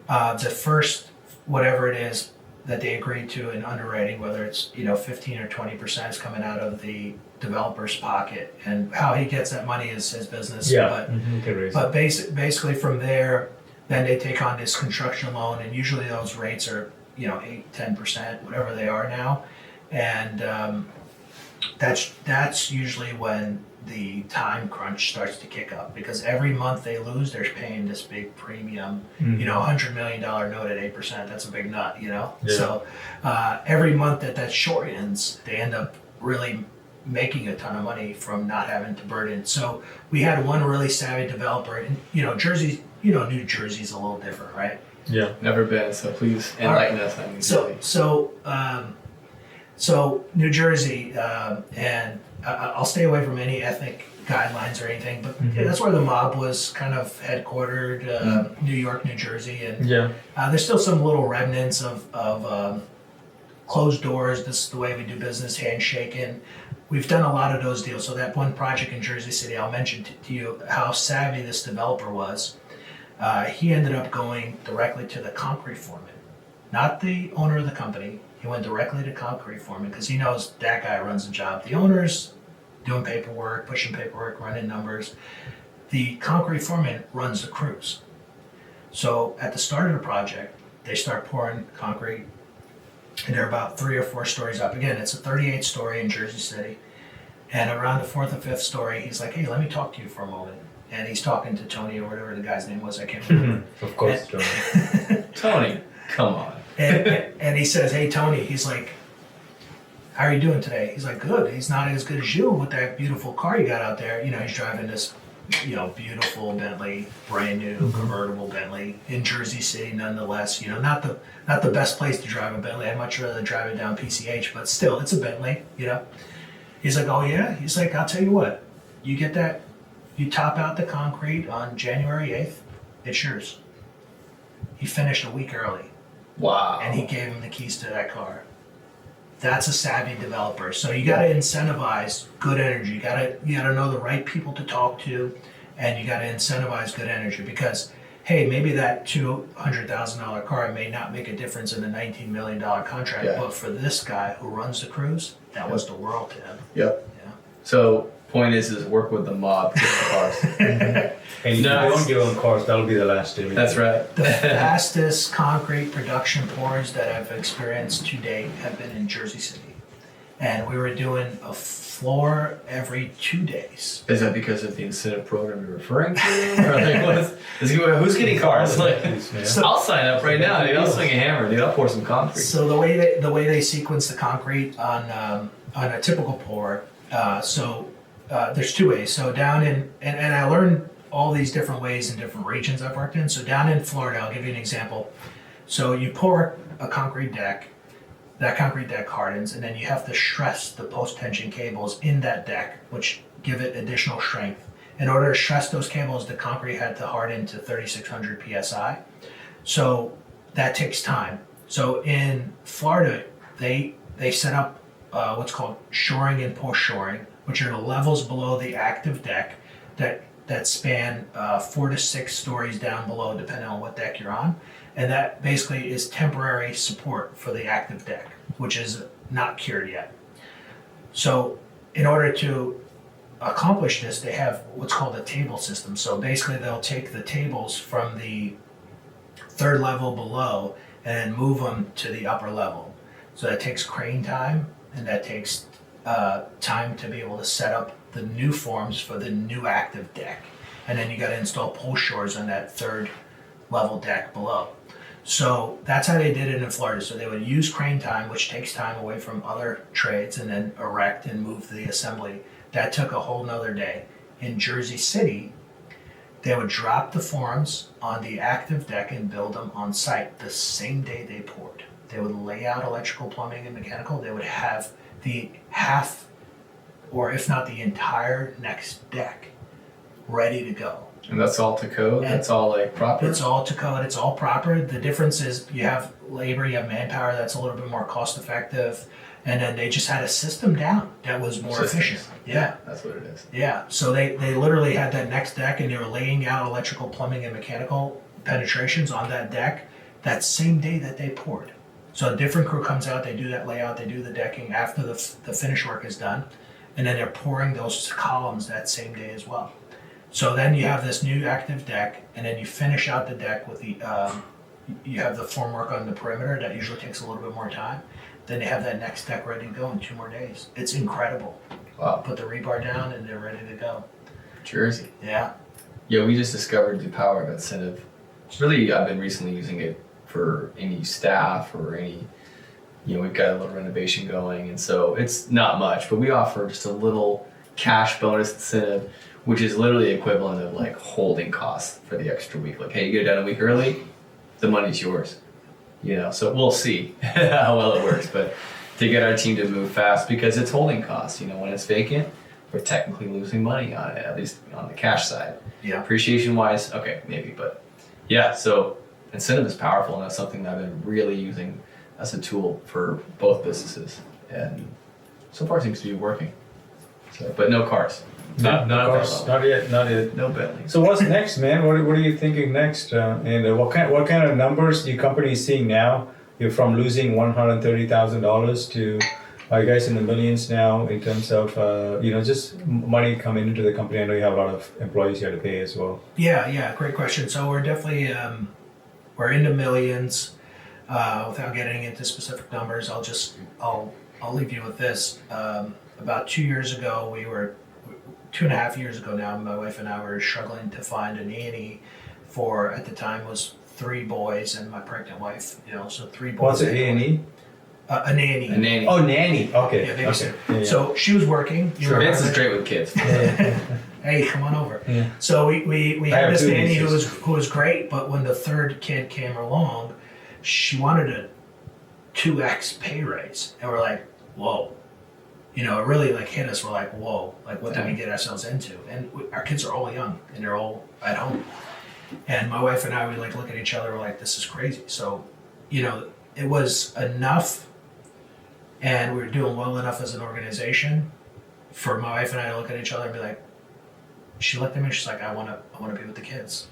the first whatever it is that they agreed to in underwriting, whether it's 15 or 20% is coming out of the developer's pocket, and how he gets that money is his business. Yeah. You can raise But basically from there, then they take on this construction loan, and usually those rates are 8-10%, whatever they are now, and that's usually when the time crunch starts to kick up, because every month they lose, they're paying this big premium. $100 million note at 8%, that's a big nut. Yeah. So every month that shortens, they end up really making a ton of money from not having to burden. So we had one really savvy developer, and Jersey, New Jersey's a little different, right? Yeah. Never been, so please enlighten us on New Jersey. So New Jersey, and I'll stay away from any ethnic guidelines or anything, but that's where the mob was kind of headquartered, New York, New Jersey, and there's still some little remnants of closed doors. This is the way we do business, handshaking. We've done a lot of those deals. So that one project in Jersey City, I'll mention to you how savvy this developer was. He ended up going directly to the concrete foreman, not the owner of the company. He went directly to concrete foreman because he knows that guy runs the job. The owner's doing paperwork, pushing paperwork, running numbers. The concrete foreman runs the crews. So at the start of the project, they start pouring concrete, and they're about 3 or 4 stories up. Again, it's a 38-story in Jersey City. And around the 4th or 5th story, he's like, hey, let me talk to you for a moment. And he's talking to Tony or whatever the guy's name was, I can't remember. Of course, John. Tony, come on. And he says, hey, Tony, he's like, how are you doing today? He's like, good. He's not as good as you with that beautiful car you got out there. He's driving this, beautiful Bentley, brand new convertible Bentley in Jersey City, nonetheless. Not the best place to drive a Bentley. I'd much rather drive it down PCH, but still, it's a Bentley. He's like, oh yeah. He's like, I'll tell you what. You get that. You top out the concrete on January 8th. It's yours. He finished a week early. Wow. And he gave him the keys to that car. That's a savvy developer. So you got to incentivize good energy. You got to know the right people to talk to, and you got to incentivize good energy, because hey, maybe that $200,000 car may not make a difference in the $19 million contract, but for this guy who runs the cruise, that was the world to him. Yep. Yeah. So Point is work with the mob, get the cars. And if No, you it's- don't give them cars, that'll be the last day. That's right. The fastest concrete production pours that I've experienced to date have been in Jersey City. And we were doing a floor every 2 days. Is that because of the incentive program you're referring to? Or like, who's getting cars? Like, Yeah. I'll sign up right now, dude. I'll swing a hammer, dude. I'll pour some concrete. So the way they sequence the concrete on a typical pour, there's 2 ways. So down in and I learned all these different ways in different regions I've worked in. So down in Florida, I'll give you an example. So you pour a concrete deck. That concrete deck hardens, and then you have to stress the post-tension cables in that deck, which give it additional strength. In order to stress those cables, the concrete had to harden to 3,600 psi. So that takes time. So in Florida, they set up what's called shoring and post-shoring, which are the levels below the active deck that span 4 to 6 stories down below, depending on what deck you're on. And that basically is temporary support for the active deck, which is not cured yet. So in order to accomplish this, they have what's called a table system. So basically they'll take the tables from the 3rd level below and move them to the upper level. So that takes crane time, and that takes time to be able to set up the new forms for the new active deck. And then you got to install pole shores on that 3rd level deck below. So that's how they did it in Florida. So they would use crane time, which takes time away from other trades, and then erect and move the assembly. That took a whole nother day. In Jersey City, they would drop the forms on the active deck and build them on site the same day they poured. They would lay out electrical, plumbing, and mechanical. They would have the half, or if not the entire next deck ready to go. And that's all to code? And that's all like proper? It's all to code, it's all proper. The difference is you have labor, you have manpower that's a little bit more cost effective. And then they just had a system down that was more efficient. Yeah. That's what it is. Yeah. So they literally had that next deck, and they were laying out electrical, plumbing, and mechanical penetrations on that deck that same day that they poured. So a different crew comes out, they do that layout, they do the decking after the finish work is done. And then they're pouring those columns that same day as well. So then you have this new active deck, and then you finish out the deck with the, you have the formwork on the perimeter. That usually takes a little bit more time. Then they have that next deck ready to go in 2 more days. It's incredible. Wow. Put the rebar down and they're ready to go. Jersey. Yeah. Yeah, we just discovered the power of incentive. Really, I've been recently using it for any staff or any, we've got a little renovation going. And so it's not much, but we offer just a little cash bonus incentive, which is literally equivalent of like holding costs for the extra week. Like, hey, you get it done a week early, the money's yours. So we'll see how well it works, but to get our team to move fast, because it's holding costs. When it's vacant, we're technically losing money on it, at least on the cash side. Yeah. Appreciation wise, okay, maybe, but yeah, so incentive is powerful, and that's something that I've been really using as a tool for both businesses, and so far seems to be working. So, but no cars. Not at that level. Not yet. No Bentley. So what's next, man? What are you thinking next? And what kind of numbers your company is seeing now? You're from losing $130,000 to, I guess, in the millions now in terms of just money coming into the company. I know you have a lot of employees you have to pay as well. Yeah, great question. So we're definitely we're into millions. Without getting into specific numbers, I'll leave you with this. About 2 years ago, 2.5 years ago now, my wife and I were struggling to find a nanny for, at the time, was 3 boys and my pregnant wife. So 3 boys. What's an A&E? A nanny. A nanny. Oh, nanny. Okay. Yeah, babysitter. Okay. Yeah. So she was working. Sure. Vince is great with kids. Hey, come on over. Yeah. So we I had have this 2 nanny nieces. who was great, but when the 3rd kid came along, she wanted a 2x pay raise, and we're like, whoa. It really hit us. We're like, whoa, what did we get ourselves into? And our kids are all young, and they're all at home. And my wife and I, we look at each other, we're like, this is crazy. So, it was enough, and we were doing well enough as an organization for my wife and I to look at each other and be like, she looked at me, she's like, I want to be with the kids.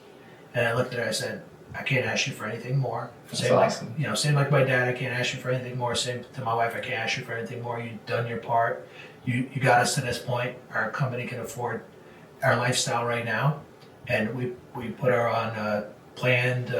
And I looked at her, I said, I can't ask you for anything more. That's awesome. Same like my dad, I can't ask you for anything more. Same to my wife, I can't ask you for anything more. You've done your part. you got us to this point. Our company can afford our lifestyle right now, and we put her on planned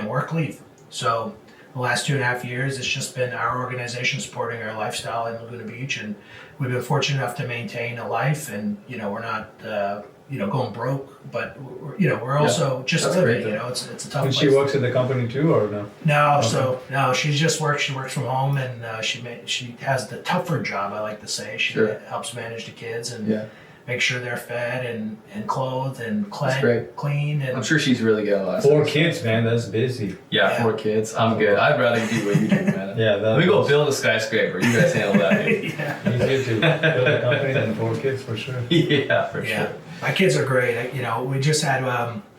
work leave. So the last 2.5 years, it's just been our organization supporting our lifestyle in Laguna Beach, and we've been fortunate enough to maintain a life, and we're not going broke, but we're also just That's living. great, though. It's a tough And place. she works at the company too, or no? No, Okay. no, she just works. She works from home, and she has the tougher job, I like to say. She Sure. helps manage the kids and Yeah. make sure they're fed and clothed and That's great. clean. And I'm sure she's really getting a lot of 4 stuff. kids, man. That's busy. Yeah, Yeah. 4 kids. I'm good. I'd rather do what you do, man. Yeah, Let me go build a skyscraper. You guys handle that, dude. yeah, Easier to build a company than 4 kids for sure. Yeah, for yeah. sure. My kids are great. We just had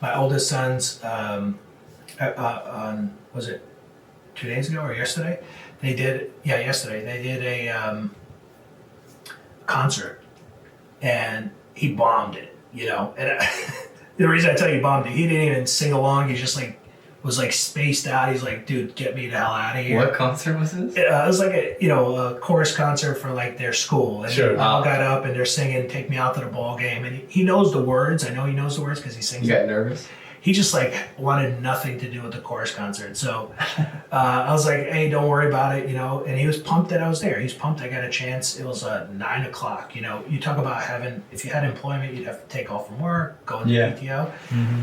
my oldest son's on, was it 2 days ago or yesterday? Yesterday they did a concert, and he bombed it. And the reason I tell you he bombed it, he didn't even sing along. He just was spaced out. He's like, dude, get me the hell out of here. What concert was this? It was like a chorus concert for their school, and Sure. they all got up and they're singing "Take Me Out to the Ball Game," and he knows the words. I know he knows the words because he sings. You it. got nervous? He just wanted nothing to do with the chorus concert. So I was like, hey, don't worry about it, and he was pumped that I was there. He was pumped I got a chance. It was 9 o'clock. You talk about if you had employment, you'd have to take off from work, go into Yeah. PTO. Mm-hmm.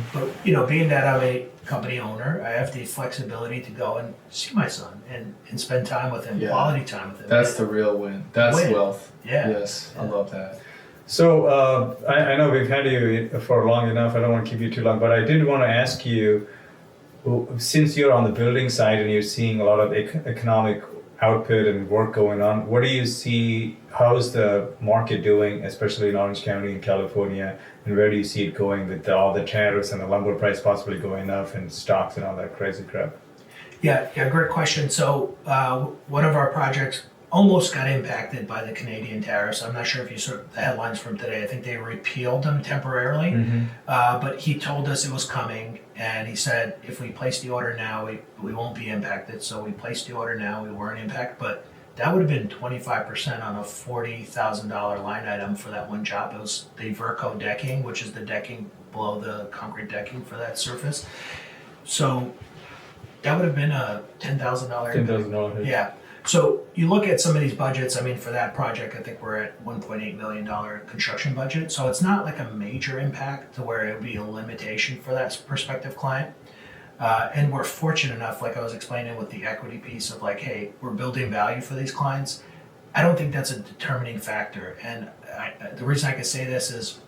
But being that I'm a company owner, I have the flexibility to go and see my son and spend time with him, Yeah. quality time with him. That's the real win. That's Win. wealth. Yeah. Yes, I love that. So I know we've had you for long enough. I don't want to keep you too long, but I did want to ask you, since you're on the building side and you're seeing a lot of economic output and work going on, what do you see? How's the market doing, especially in Orange County in California, and where do you see it going with all the tariffs and the lumber price possibly going up and stocks and all that crazy crap? Yeah, great question. So one of our projects almost got impacted by the Canadian tariffs. I'm not sure if you saw the headlines from today. I think they repealed them temporarily, but he told us it was coming, and he said if we place the order now, we won't be impacted. So we placed the order now, we weren't impacted, but that would have been 25% on a $40,000 line item for that one job. It was the Verco decking, which is the decking below the concrete decking for that surface. So that would have been a $10,000 $10,000 hit. Yeah. So you look at some of these budgets. I mean, for that project, I think we're at $1.8 million construction budget. So it's not like a major impact to where it would be a limitation for that prospective client. And we're fortunate enough, like I was explaining with the equity piece of hey, we're building value for these clients. I don't think that's a determining factor. And the reason I can say this is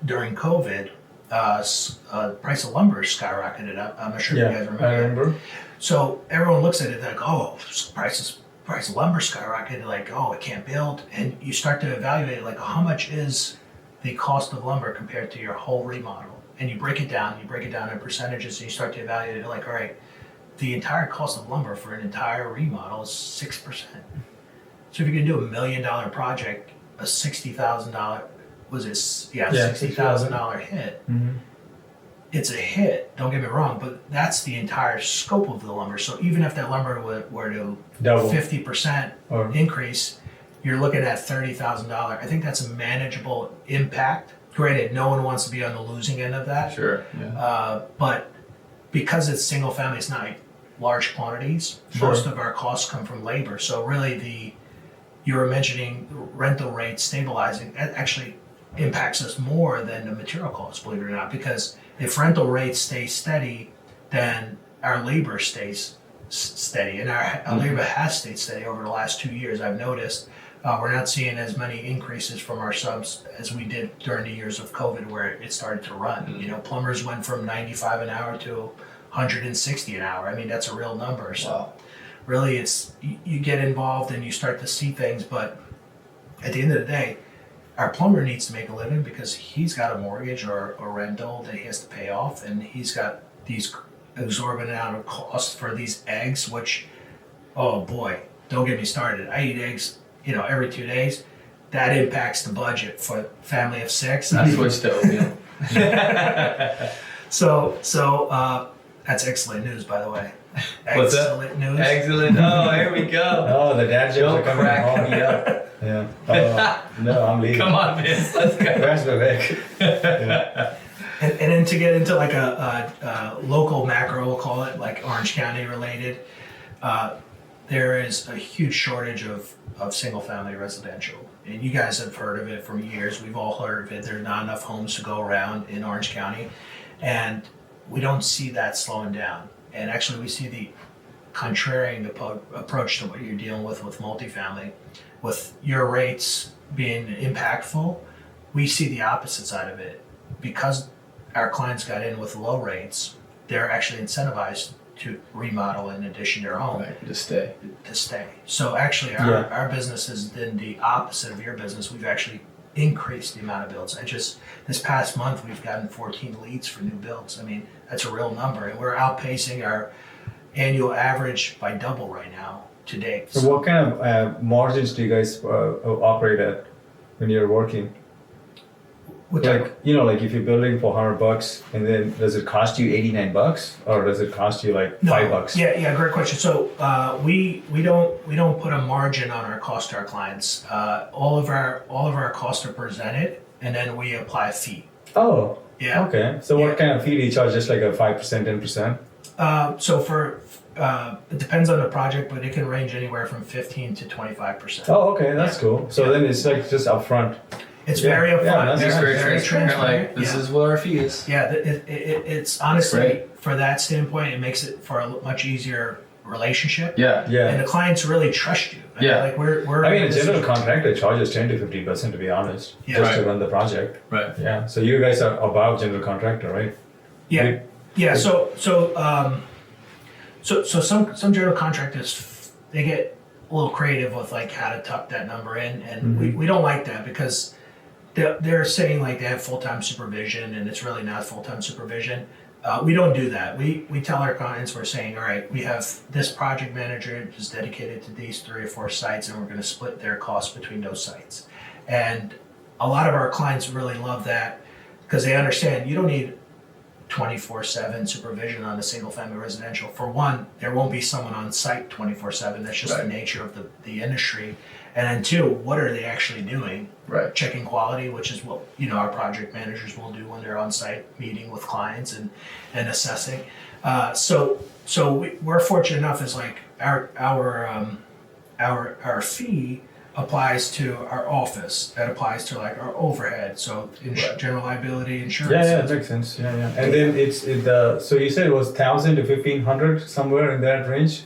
during COVID, price of lumber skyrocketed up. I'm not sure if you guys remember. I remember. So everyone looks at it like, oh, price of lumber skyrocketed, oh, it can't build. And you start to evaluate how much is the cost of lumber compared to your whole remodel? And you break it down in percentages, and you start to evaluate it all right, the entire cost of lumber for an entire remodel is 6%. So if you can do $1 million project, a $60,000, $60,000 hit. Mm-hmm. It's a hit, don't get me wrong, but that's the entire scope of the lumber. So even if that lumber were to Double. 50% Or- increase, you're looking at $30,000. I think that's a manageable impact. Granted, no one wants to be on the losing end of that. Sure. Yeah. But because it's single family, it's not large quantities. Sure. Most of our costs come from labor. So really you were mentioning rental rates stabilizing. That actually impacts us more than the material costs, believe it or not, because if rental rates stay steady, then our labor stays steady, and our labor has stayed steady over the last 2 years. I've noticed we're not seeing as many increases from our subs as we did during the years of COVID, where it started to run. Plumbers went from 95 an hour to 160 an hour. I mean, that's a real number. So Wow. really, it's you get involved and you start to see things, but at the end of the day, our plumber needs to make a living because he's got a mortgage or a rental that he has to pay off, and he's got these exorbitant amount of costs for these eggs, which, oh boy, don't get me started. I eat eggs, every 2 days. That impacts the budget for a family of 6. I switched to oatmeal. So that's excellent news, by the way. What's that? Excellent news. Excellent. Oh, here we go. Oh, the dad jokes Don't are coming crack home. me up. Yeah. Oh, no, I'm leaving. Come on, Vince. Let's go. Where's Vivek? Yeah. And then to get into like a local macro, we'll call it, like Orange County related, there is a huge shortage of single family residential. And you guys have heard of it for years. We've all heard of it. There are not enough homes to go around in Orange County. And we don't see that slowing down. And actually we see the contrarian approach to what you're dealing with multifamily. With your rates being impactful, we see the opposite side of it. Because our clients got in with low rates, they're actually incentivized to remodel in addition to their home. Right, just stay. To stay. So actually our business has been the opposite of your business. We've actually increased the amount of builds. This past month we've gotten 14 leads for new builds. I mean, that's a real number. And we're outpacing our annual average by double right now to date. So what kind of margins do you guys operate at when you're working? Like, like if you're building for $100 and then does it cost you $89 or does it cost you like $5? Yeah, great question. So we don't put a margin on our cost to our clients. All of our costs are presented and then we apply a fee. Oh. Yeah. Okay. So what kind of fee do you charge? Just like a 5%, 10%? So for it depends on the project, but it can range anywhere from 15 to 25%. Oh, okay, that's cool. So then it's like just upfront. It's very upfront. Yeah, that's It's very transparent. Like, this is what our fee is. Yeah, it's honestly, for that standpoint, it makes it for a much easier relationship. Yeah. And the clients really trust you. Yeah. Like we're I mean, a general contractor charges 10 to 15% to be honest, just to run the project. Right. Yeah. So you guys are above general contractor, right? Yeah. Yeah. So some general contractors, they get a little creative with like how to tuck that number in, and we don't like that because they're saying like they have full-time supervision and it's really not full-time supervision. We don't do that. We tell our clients, we're saying, all right, we have this project manager who's dedicated to these 3 or 4 sites and we're going to split their costs between those sites. And a lot of our clients really love that because they understand you don't need 24/7 supervision on a single family residential. For one, there won't be someone on site 24/7. That's just the nature of the industry. And then 2, what are they actually doing? Right. Checking quality, which is what our project managers will do when they're on site meeting with clients and assessing. So we're fortunate enough is like our fee applies to our office. That applies to like our overhead. So general liability insurance. Yeah, that makes sense. Yeah. And then so you said it was 1,000 to 1,500 somewhere in that range.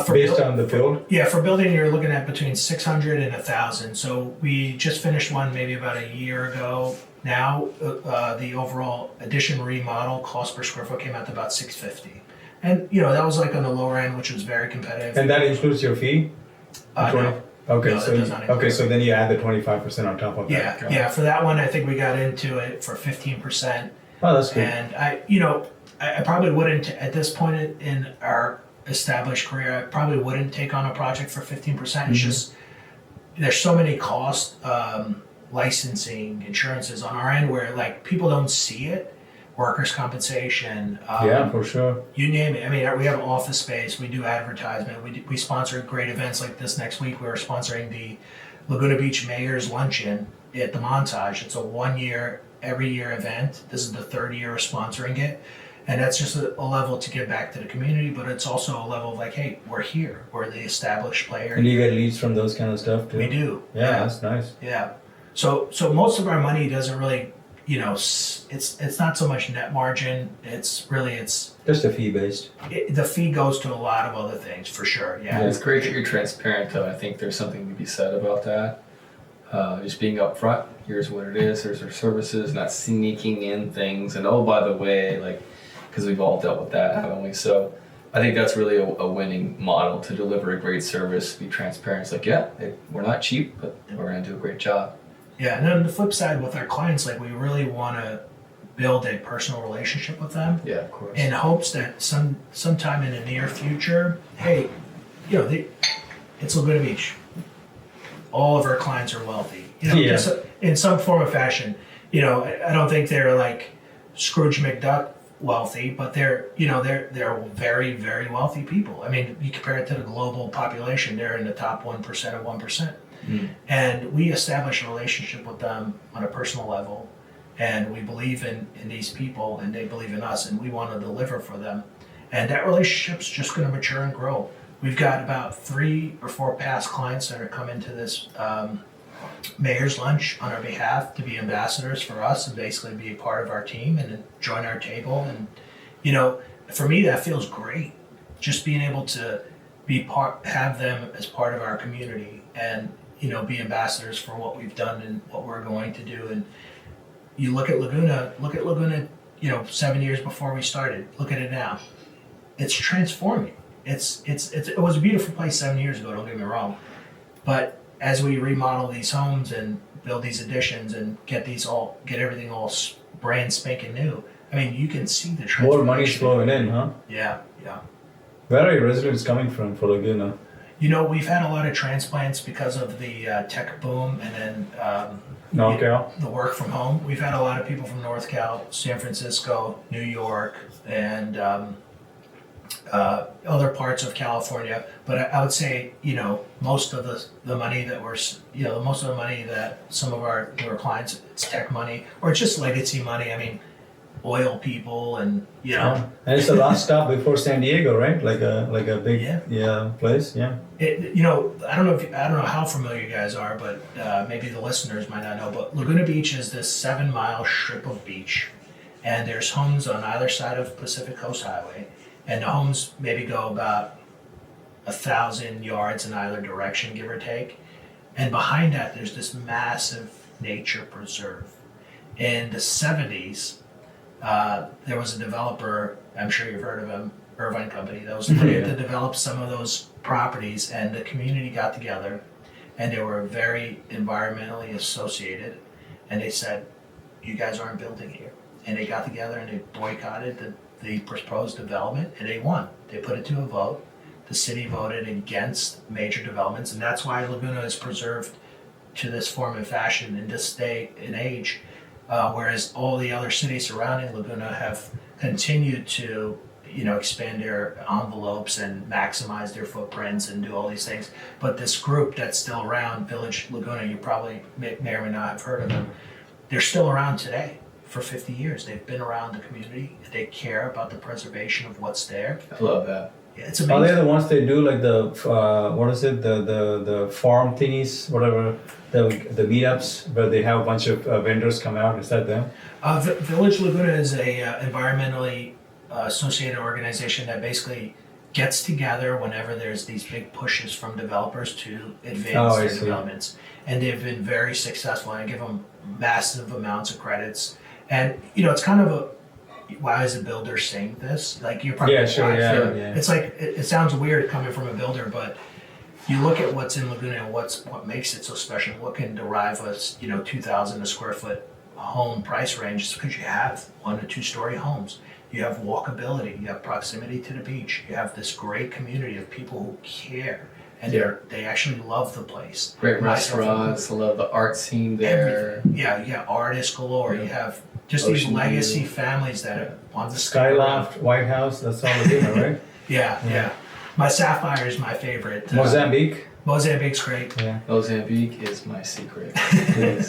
Based on the build? Yeah, for building, you're looking at between 600 and 1,000. So we just finished one maybe about a year ago. Now, the overall addition remodel cost per square foot came out to about $650. And, that was like on the lower end, which was very competitive. And that includes your fee? No. Okay, No, that does not include so then you add the 25% on top of that. Yeah, for that one, I think we got into it for 15%. Oh, that's good. And I probably wouldn't, at this point in our established career, I probably wouldn't take on a project for 15%. It's just there's so many costs, licensing, insurances on our end where like people don't see it. Workers' compensation. Yeah, for sure. You name it. I mean, we have office space. We do advertisement. We sponsor great events like this. Next week, we're sponsoring the Laguna Beach Mayor's Luncheon at the Montage. It's a every year event. This is the 3rd year of sponsoring it. And that's just a level to give back to the community, but it's also a level of like, hey, we're here. We're the established player. And you get leads from those kind of stuff too? We do. Yeah, that's nice. Yeah. So most of our money doesn't really, it's not so much net margin. It's just a fee based. The fee goes to a lot of other things for sure. Yeah. It's great that you're transparent though. I think there's something to be said about that. Just being upfront. Here's what it is. Here's our services. Not sneaking in things. And oh, by the way, like, because we've all dealt with that, haven't we? So I think that's really a winning model to deliver a great service. Be transparent. It's like, we're not cheap, but we're going to do a great job. Yeah, and then on the flip side with our clients, like we really want to build a personal relationship with them. Yeah, of course. In hopes that sometime in the near future, hey, it's Laguna Beach. All of our clients are wealthy. Just in some form or fashion. I don't think they're like Scrooge McDuck wealthy, but they're very, very wealthy people. I mean, you compare it to the global population, they're in the top 1% of 1%. And we establish a relationship with them on a personal level, and we believe in these people, and they believe in us, and we want to deliver for them. And that relationship's just going to mature and grow. We've got about 3 or 4 past clients that are coming to this mayor's lunch on our behalf to be ambassadors for us and basically be a part of our team and join our table. And for me, that feels great. Just being able to have them as part of our community and be ambassadors for what we've done and what we're going to do. And you look at Laguna, 7 years before we started. Look at it now. It's transforming. It was a beautiful place 7 years ago, don't get me wrong. But as we remodel these homes and build these additions and get everything all brand spanking new, I mean, you can see the transformation. More money's flowing in, huh? Yeah. Where are your residents coming from for Laguna? We've had a lot of transplants because of the tech boom and then NorCal? the work from home. We've had a lot of people from North Cal, San Francisco, New York, and other parts of California. But I would say, most of the money that some of our newer clients, it's tech money or it's just legacy money. I mean, oil people and And it's the last stop before San Diego, right? Like a big place. Yeah. I don't know how familiar you guys are, but maybe the listeners might not know. But Laguna Beach is this 7-mile strip of beach, and there's homes on either side of Pacific Coast Highway, and the homes maybe go about 1,000 yards in either direction, give or take. And behind that, there's this massive nature preserve. In the 70s. There was a developer, I'm sure you've heard of him, Irvine Company, that was looking to develop some of those properties, and the community got together and they were very environmentally associated, and they said, you guys aren't building here. And they got together and they boycotted the proposed development, and they won. They put it to a vote. The city voted against major developments, and that's why Laguna is preserved to this form and fashion in this day and age. Whereas all the other cities surrounding Laguna have continued to, expand their envelopes and maximize their footprints and do all these things. But this group that's still around, Village Laguna, you probably may or may not have heard of them. They're still around today for 50 years. They've been around the community. They care about the preservation of what's there. I love that. Yeah, it's amazing. Are they the ones they do like the the farm thingies, whatever, the meetups where they have a bunch of vendors come out? Is that them? Village Laguna is a environmentally associated organization that basically gets together whenever there's these big pushes from developers to advance their developments. And they've been very successful, and I give them massive amounts of credits. And, it's kind of why is a builder saying this? Like, you're probably It's like, it sounds weird coming from a builder, but you look at what's in Laguna and what makes it so special, what can derive us, 2,000 a square foot home price range, is because you have 1 to 2 story homes. You have walkability, you have proximity to the beach, you have this great community of people who care, and they actually love the place. Great restaurants, I love the art scene there. You got artists galore, you have just these legacy families that want to Skyloft, White House, that's all Laguna, right? Yeah. My Sapphire is my favorite. Mozambique? Mozambique's great. Yeah. Mozambique is my secret.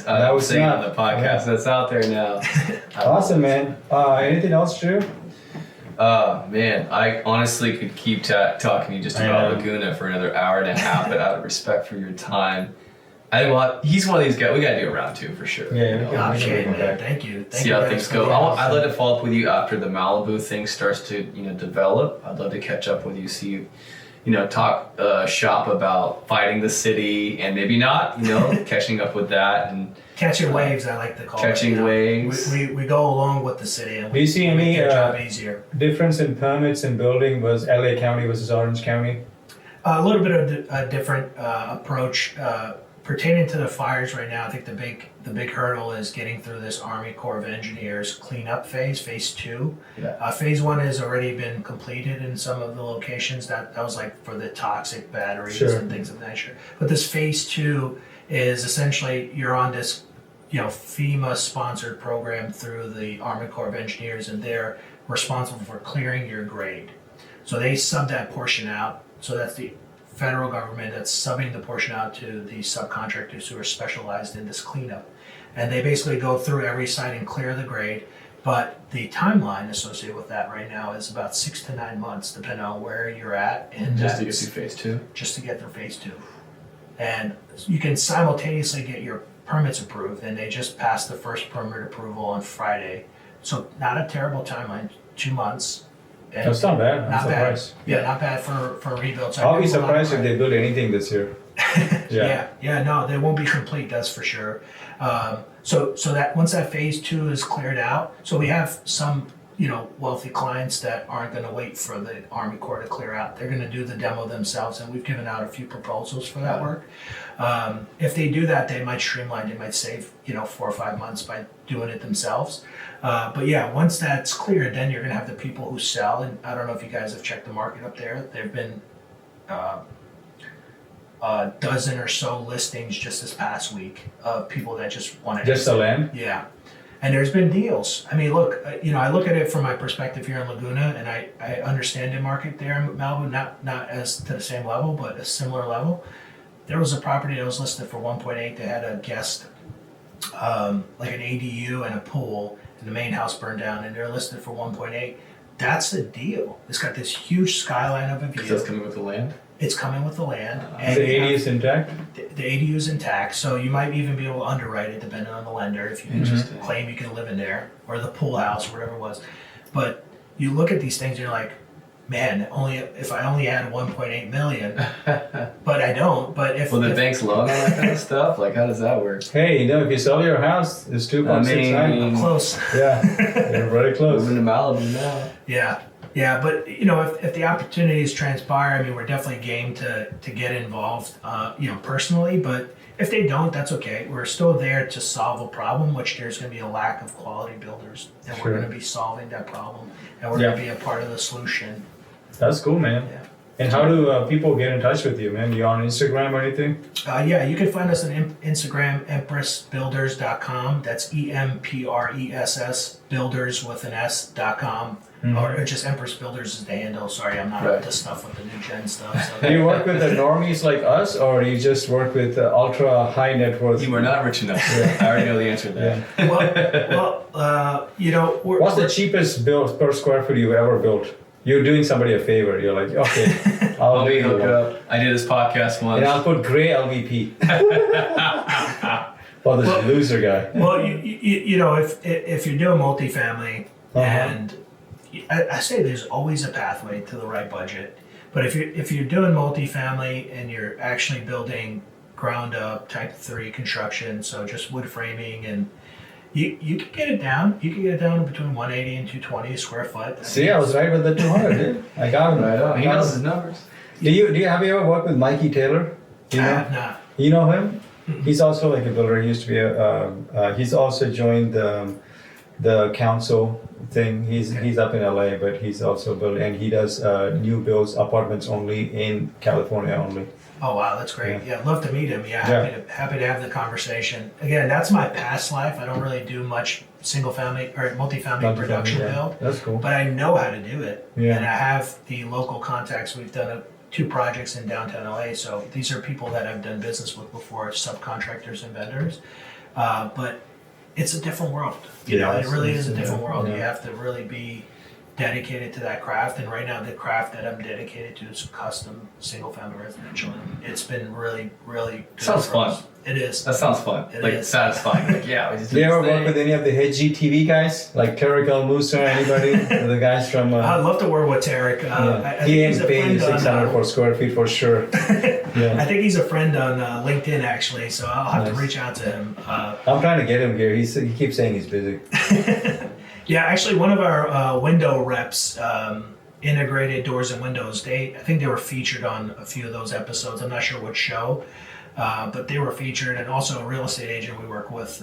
I was saying on the podcast, that's out there now. Awesome, man. Anything else, Drew? Man, I honestly could keep talking to you just about Laguna for another hour and a half, but out of respect for your time, he's one of these guys. We gotta do a round 2 for sure. Yeah, man. Thank you. See how things go. I'd let it follow up with you after the Malibu thing starts to develop. I'd love to catch up with you, see talk shop about fighting the city and maybe not, catching up with that and catching waves. I like to call catching waves. We go along with the city. And do you see any job easier. difference in permits and building was LA County versus Orange County? A little bit of a different approach pertaining to the fires right now. I think the big hurdle is getting through this Army Corps of Engineers cleanup phase 2. Phase 1 has already been completed in some of the locations. That was like for the toxic batteries and things of that nature. But this phase 2 is essentially you're on this FEMA sponsored program through the Army Corps of Engineers, and they're responsible for clearing your grade. So they sub that portion out. So that's the federal government that's subbing the portion out to the subcontractors who are specialized in this cleanup. And they basically go through every site and clear the grade. But the timeline associated with that right now is about 6 to 9 months, depending on where you're at. And Just to get through phase 2? Just to get through phase 2. And you can simultaneously get your permits approved, and they just passed the first permit approval on Friday. So not a terrible timeline, 2 months. And That's not bad. I'm not bad. surprised. Yeah, not bad for a rebuild. So I'll be surprised if they build anything this year. Yeah, no, they won't be complete, that's for sure. So that once that phase 2 is cleared out, so we have some wealthy clients that aren't going to wait for the Army Corps to clear out. They're going to do the demo themselves, and we've given out a few proposals for that work. If they do that, they might streamline. They might save 4 or 5 months by doing it themselves. But yeah, once that's cleared, then you're going to have the people who sell. And I don't know if you guys have checked the market up there. There've been a dozen or so listings just this past week of people that just want to Just the land? Yeah. And there's been deals. I mean, look, I look at it from my perspective here in Laguna, and I understand the market there in Malibu, not as to the same level, but a similar level. There was a property that was listed for 1.8. They had a guest, like an ADU and a pool, and the main house burned down, and they're listed for 1.8. That's the deal. It's got this huge skyline of a view. Because that's coming with the land? It's coming with the land. And the ADU is intact? The ADU is intact, so you might even be able to underwrite it depending on the lender if you just claim you can live in there, or the pool house, or whatever it was. But you look at these things and you're like, man, if I only had 1.8 million, but I don't. But if the bank's loan on that kind of stuff, like how does that work? Hey, if you sell your house, it's 2.69. I'm close. Yeah, you're very close. Moving to Malibu now. Yeah, but if the opportunities transpire, I mean, we're definitely game to get involved, personally. But if they don't, that's okay. We're still there to solve a problem, which there's going to be a lack of quality builders, and we're going to be solving that problem, and we're going to be a part of the solution. That's cool, man. Yeah. And how do people get in touch with you, man? You on Instagram or anything? Yeah, you can find us on Instagram, EmpressBuilders.com. That's EMPRESS Builders with an S.com. Or just Empress Builders is the handle. Sorry, I'm not up to stuff with the new gen stuff. So. Do you work with the normies like us, or do you just work with ultra high net worth? You are not rich enough. I already know the answer to that. What's the cheapest build per square foot you ever built? You're doing somebody a favor. You're like, okay, I'll be hooked up. I did this podcast once. And I'll put gray LVP. For this loser guy. Well, if you're doing multifamily, and I say there's always a pathway to the right budget, but if you're doing multifamily and you're actually building ground up type 3 construction, so just wood framing, and you can get it down. You can get it down between 180 and 220 a square foot. See, I was right with the 200, dude. I got him right up. He knows his numbers. Have you ever worked with Mikey Taylor? I have not. You know him? He's also like a builder. He used to be he's also joined the council thing. He's up in LA, but he's also building, and he does new builds, apartments only in California only. Oh wow, that's great. Yeah, I'd love to meet him. Happy to have the conversation. Again, that's my past life. I don't really do much single family or multifamily production build. That's cool. But I know how to do it. Yeah. And I have the local contacts. We've done 2 projects in downtown LA. So these are people that I've done business with before, subcontractors and vendors. But it's a different world. It really is a different world. You have to really be dedicated to that craft, and right now the craft that I'm dedicated to is custom single family residential, and it's been really, really good. Sounds fun. It is. That sounds fun. It like is. satisfying. Like we just Do you ever work with any of the HGTV guys, like Tarek El Musa or anybody? The guys from. I'd love to work with Tarek. He ain't paying 600 for square feet for sure. I think he's a friend on LinkedIn actually, so I'll have to reach out to him. I'm trying to get him here. He keeps saying he's busy. Yeah, actually, one of our window reps, Integrated Doors and Windows, I think they were featured on a few of those episodes. I'm not sure what show, but they were featured. And also a real estate agent we work with,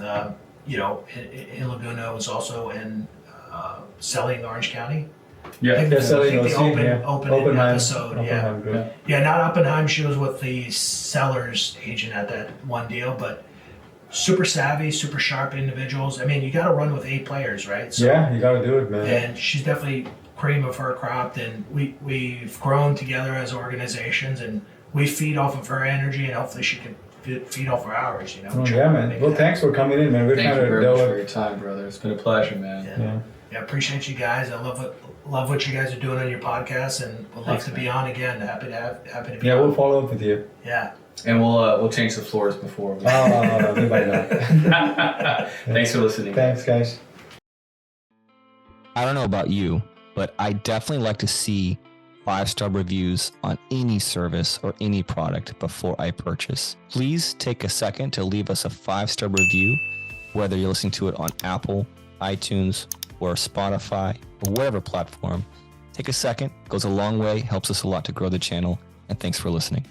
in Laguna, was also in selling Orange County. Yeah, they're selling the open episode. Oppenheim, Yeah, not Oppenheim. She was with the seller's agent at that one deal, but super savvy, super sharp individuals. I mean, you got to run with 8 players, right? So, Yeah, you got to do it, man. and she's definitely cream of her crop, and we've grown together as organizations, and we feed off of her energy, and hopefully she can feed off of ours, you know. Oh, yeah, man. Well, thanks for coming in, man. We're Thank trying you to very much for develop. your time, brother. It's been a pleasure, man. Yeah. Yeah, appreciate you guys. I love what you guys are doing on your podcast, and would love Thanks, to be man. on again. Happy to be Yeah, on. we'll follow up with you. Yeah. And we'll change the floors before. No, nobody not. Thanks for listening. Thanks, guys. I don't know about you, but I definitely like to see 5-star reviews on any service or any product before I purchase. Please take a second to leave us a 5-star review, whether you're listening to it on Apple, iTunes, or Spotify, or whatever platform. Take a second, goes a long way, helps us a lot to grow the channel, and thanks for listening.